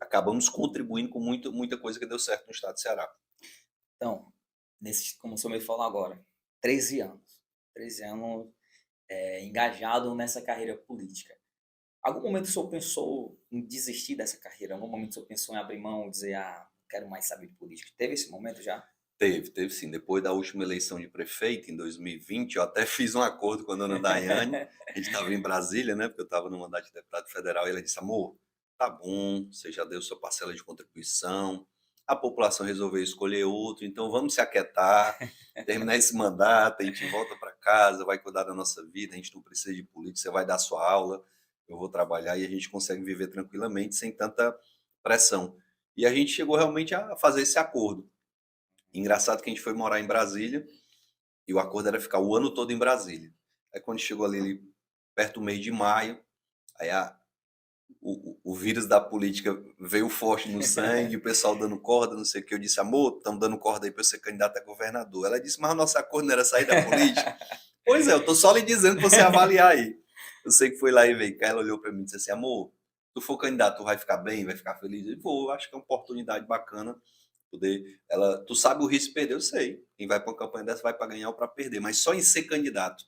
acabamos contribuindo com muita coisa que deu certo no estado do Ceará. Então, como o senhor me falou agora, 13 anos. 13 anos engajado nessa carreira política. Algum momento o senhor pensou em desistir dessa carreira? Algum momento o senhor pensou em abrir mão e dizer: não quero mais saber de política? Teve esse momento já? Teve sim. Depois da última eleição de prefeito, em 2020, eu até fiz um acordo com a dona Daiane. A gente estava em Brasília, né? Porque eu estava no mandato de deputado federal. E ela disse: amor, tá bom, você já deu sua parcela de contribuição, a população resolveu escolher outro, então vamos se aquietar, terminar esse mandato, a gente volta para casa, vai cuidar da nossa vida, a gente não precisa de política, você vai dar sua aula, eu vou trabalhar e a gente consegue viver tranquilamente, sem tanta pressão. E a gente chegou realmente a fazer esse acordo. Engraçado que a gente foi morar em Brasília e o acordo era ficar o ano todo em Brasília. Aí quando chegou ali perto do mês de maio, aí o vírus da política veio forte no sangue, o pessoal dando corda, não sei o que. Eu disse: amor, estamos dando corda aí para eu ser candidato a governador. Ela disse: mas o nosso acordo não era sair da política? Pois é, eu tô só lhe dizendo para você avaliar aí. Eu sei que foi lá e veio cá, ela olhou para mim e disse assim: amor, tu for candidato, tu vai ficar bem, vai ficar feliz? Eu vou, acho que é uma oportunidade bacana poder. Tu sabe o risco de perder? Eu sei. Quem vai para uma campanha dessa vai para ganhar ou para perder, mas só em ser candidato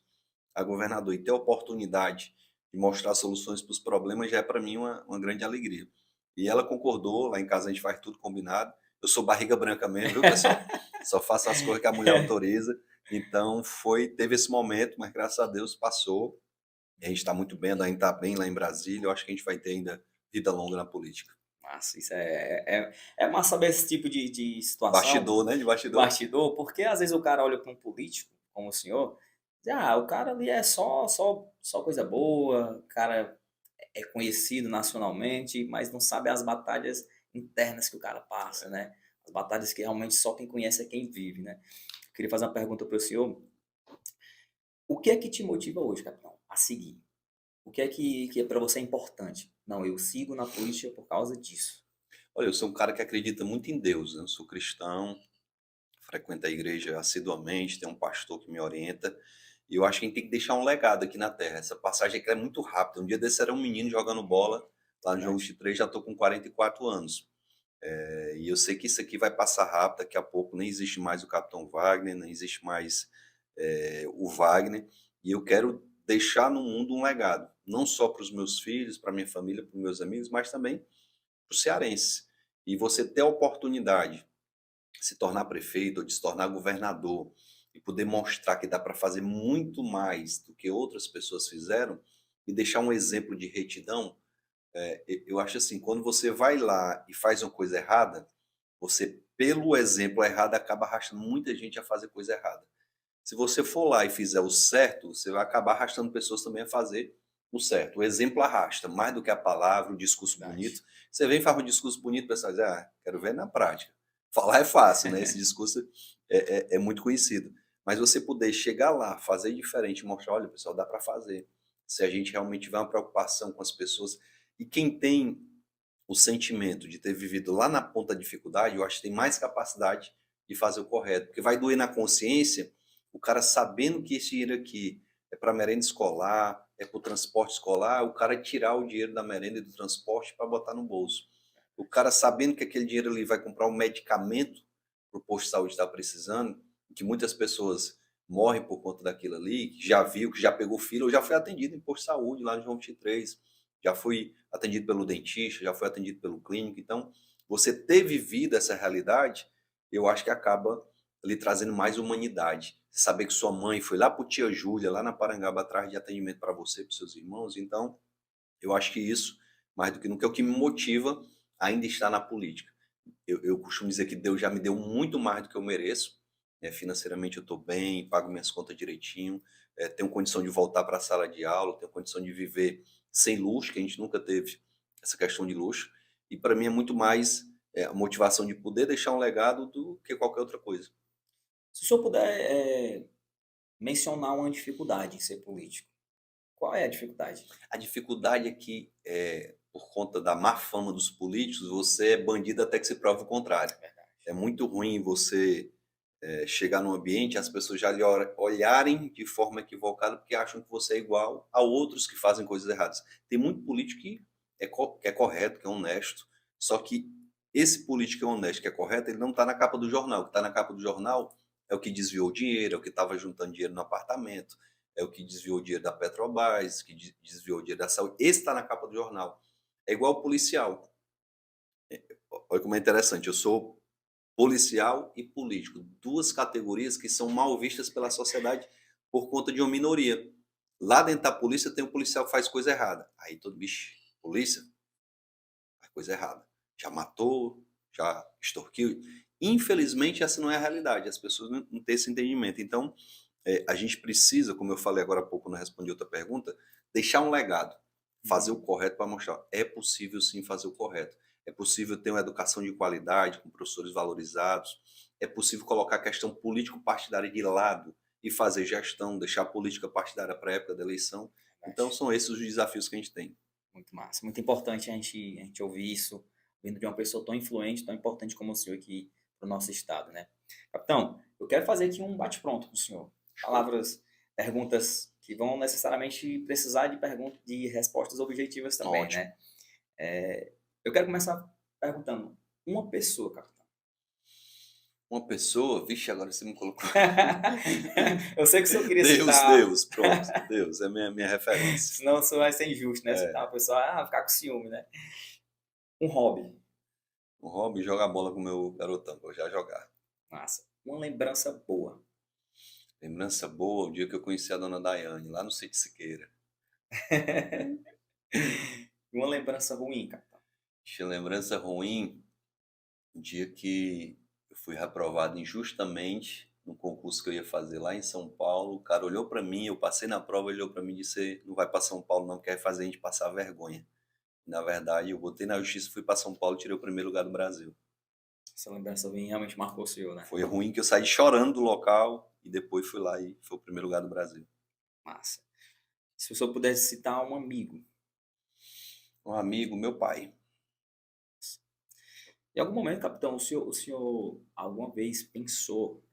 a governador e ter a oportunidade de mostrar soluções para os problemas já é para mim uma grande alegria. E ela concordou, lá em casa a gente faz tudo combinado. Eu sou barriga branca mesmo, viu, pessoal? Só faço as coisas que a mulher autoriza. Então teve esse momento, mas graças a Deus passou. E a gente está muito bem, a gente está bem lá em Brasília. Eu acho que a gente vai ter ainda vida longa na política. Massa, isso é massa saber esse tipo de situação. Bastidor, né? De bastidor. Bastidor, porque às vezes o cara olha para um político, como o senhor, diz: o cara ali é só coisa boa, o cara é conhecido nacionalmente, mas não sabe as batalhas internas que o cara passa, né? As batalhas que realmente só quem conhece é quem vive, né? Eu queria fazer uma pergunta para o senhor. O que é que te motiva hoje, capitão, a seguir? O que é que para você é importante? Não, eu sigo na política por causa disso. Olha, eu sou um cara que acredita muito em Deus, né? Eu sou cristão, frequento a igreja assiduamente, tem um pastor que me orienta. E eu acho que a gente tem que deixar um legado aqui na Terra. Essa passagem aqui é muito rápida. Um dia desse era um menino jogando bola lá no João 23, já estou com 44 anos. E eu sei que isso aqui vai passar rápido, daqui a pouco nem existe mais o Capitão Wagner, nem existe mais o Wagner. E eu quero deixar no mundo um legado, não só para os meus filhos, para minha família, para os meus amigos, mas também para os cearenses. E você ter a oportunidade de se tornar prefeito ou de se tornar governador, e poder mostrar que dá para fazer muito mais do que outras pessoas fizeram e deixar um exemplo de retidão, eu acho assim, quando você vai lá e faz uma coisa errada, você, pelo exemplo errado, acaba arrastando muita gente a fazer coisa errada. Se você for lá e fizer o certo, você vai acabar arrastando pessoas também a fazer o certo. O exemplo arrasta, mais do que a palavra, o discurso bonito. Você vem e faz um discurso bonito, o pessoal diz: quero ver na prática. Falar é fácil, né? Esse discurso é muito conhecido. Mas você poder chegar lá, fazer diferente, mostrar: olha, pessoal, dá para fazer. Se a gente realmente tiver uma preocupação com as pessoas. E quem tem o sentimento de ter vivido lá na ponta da dificuldade, eu acho que tem mais capacidade de fazer o correto. Porque vai doer na consciência o cara sabendo que esse dinheiro aqui é para merenda escolar, é para o transporte escolar, o cara tirar o dinheiro da merenda e do transporte para botar no bolso. O cara sabendo que aquele dinheiro ali vai comprar um medicamento para o posto de saúde está precisando, que muitas pessoas morre por conta daquilo ali, que já viu, que já pegou fila, eu já fui atendido em posto de saúde lá no João 23, já fui atendido pelo dentista, já fui atendido pelo clínico. Então, você ter vivido essa realidade, eu acho que acaba lhe trazendo mais humanidade. Saber que sua mãe foi lá pro Tia Júlia, lá na Parangaba, atrás de atendimento para você, para seus irmãos. Então, eu acho que isso, mais do que nunca, é o que me motiva a ainda estar na política. Eu costumo dizer que Deus já me deu muito mais do que eu mereço. Financeiramente eu estou bem, pago minhas contas direitinho, tenho condição de voltar para a sala de aula, tenho condição de viver sem luxo, que a gente nunca teve essa questão de luxo. E para mim é muito mais a motivação de poder deixar um legado do que qualquer outra coisa. Se o senhor puder mencionar uma dificuldade em ser político, qual é a dificuldade? A dificuldade é que, por conta da má fama dos políticos, você é bandido até que se prove o contrário. É muito ruim você chegar num ambiente e as pessoas já lhe olharem de forma equivocada porque acham que você é igual a outros que fazem coisas erradas. Tem muito político que é correto, que é honesto, só que esse político que é honesto, que é correto, ele não está na capa do jornal. O que está na capa do jornal é o que desviou dinheiro, é o que estava juntando dinheiro no apartamento, é o que desviou dinheiro da Petrobras, que desviou dinheiro da saúde. Esse está na capa do jornal. É igual o policial. Olha como é interessante, eu sou policial e político, duas categorias que são mal vistas pela sociedade por conta de uma minoria. Lá dentro da polícia tem um policial que faz coisa errada. Aí todo bicho, polícia, faz coisa errada. Já matou, já extorquiu. Infelizmente essa não é a realidade, as pessoas não têm esse entendimento. Então, a gente precisa, como eu falei agora há pouco, não respondi outra pergunta, deixar um legado, fazer o correto para mostrar. É possível sim fazer o correto. É possível ter uma educação de qualidade, com professores valorizados. É possível colocar a questão político-partidária de lado e fazer gestão, deixar a política partidária para a época da eleição. Então, são esses os desafios que a gente tem. Muito massa. Muito importante a gente ouvir isso, vindo de uma pessoa tão influente, tão importante como o senhor aqui para o nosso estado, né? Capitão, eu quero fazer aqui um bate-pronto com o senhor. Palavras, perguntas que vão necessariamente precisar de respostas objetivas também, Ótimo. né? Eu quero começar perguntando, uma pessoa, capitão. Uma pessoa, vixe, agora você me colocou. Eu sei que o senhor queria citar... Deus, pronto, Deus, é minha referência. Senão o senhor vai ser injusto, né? Citar uma pessoa, ficar com ciúme, né? Um hobby. Um hobby, jogar bola com o meu garotão, vou já jogar. Massa. Uma lembrança boa. Lembrança boa, o dia que eu conheci a dona Daiane, lá no Sítio Siqueira. Uma lembrança ruim, capitão. Lembrança ruim, o dia que eu fui reprovado injustamente no concurso que eu ia fazer lá em São Paulo. O cara olhou para mim, eu passei na prova, ele olhou para mim e disse: não vai para São Paulo não, quer fazer a gente passar vergonha. Na verdade, eu botei na justiça, fui para São Paulo e tirei o primeiro lugar do Brasil. Essa lembrança ruim realmente marcou o senhor, né? Foi ruim que eu saí chorando do local e depois fui lá e foi o primeiro lugar do Brasil. Massa. Se o senhor pudesse citar um amigo. Um amigo, meu pai. Em algum momento, capitão, o senhor alguma vez pensou,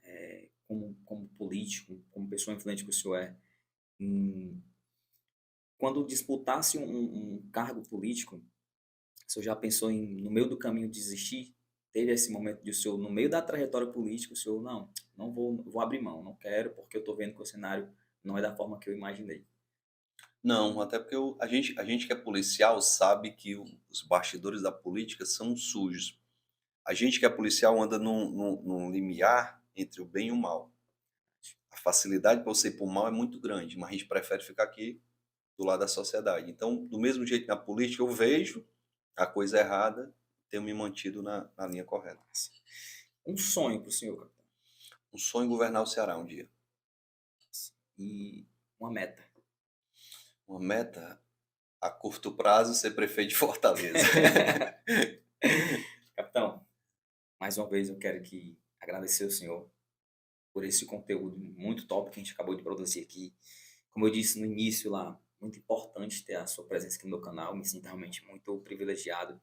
como político, como pessoa influente que o senhor é, quando disputasse um cargo político, o senhor já pensou em, no meio do caminho, desistir? Teve esse momento de o senhor, no meio da trajetória política, o senhor, não vou abrir mão, não quero, porque eu estou vendo que o cenário não é da forma que eu imaginei. Não, até porque a gente que é policial sabe que os bastidores da política são sujos. A gente que é policial anda num limiar entre o bem e o mal. A facilidade para você ir para o mal é muito grande, mas a gente prefere ficar aqui do lado da sociedade. Então, do mesmo jeito na política, eu vejo a coisa errada, tenho me mantido na linha correta. Um sonho para o senhor, capitão? Um sonho governar o Ceará um dia. E uma meta? Uma meta a curto prazo, ser prefeito de Fortaleza. Capitão, mais uma vez eu quero agradecer ao senhor por esse conteúdo muito top que a gente acabou de produzir aqui. Como eu disse no início lá, muito importante ter a sua presença aqui no meu canal, me sinto realmente muito privilegiado.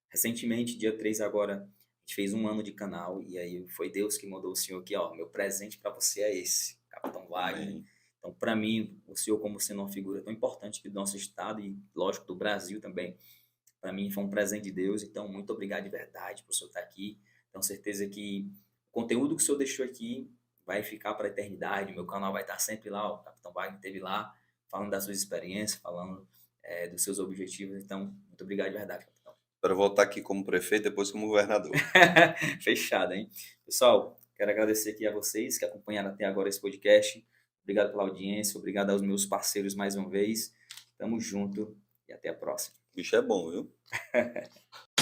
Recentemente, dia 3 agora, a gente fez 1 ano de canal e aí foi Deus que mandou o senhor aqui, meu presente para você é esse, Capitão Wagner. Amém. Então, para mim, o senhor como sendo uma figura tão importante do nosso estado e, lógico, do Brasil também, para mim foi um presente de Deus. Então, muito obrigado de verdade por o senhor estar aqui. Tenho certeza que o conteúdo que o senhor deixou aqui vai ficar para a eternidade. Meu canal vai estar sempre lá. O Capitão Wagner esteve lá, falando das suas experiências, falando dos seus objetivos. Então, muito obrigado de verdade, capitão. Espero voltar aqui como prefeito, depois como governador. Fechado, hein? Pessoal, quero agradecer aqui a vocês que acompanharam até agora esse podcast. Obrigado pela audiência, obrigado aos meus parceiros mais uma vez. Tamo junto e até a próxima. O bicho é bom, viu?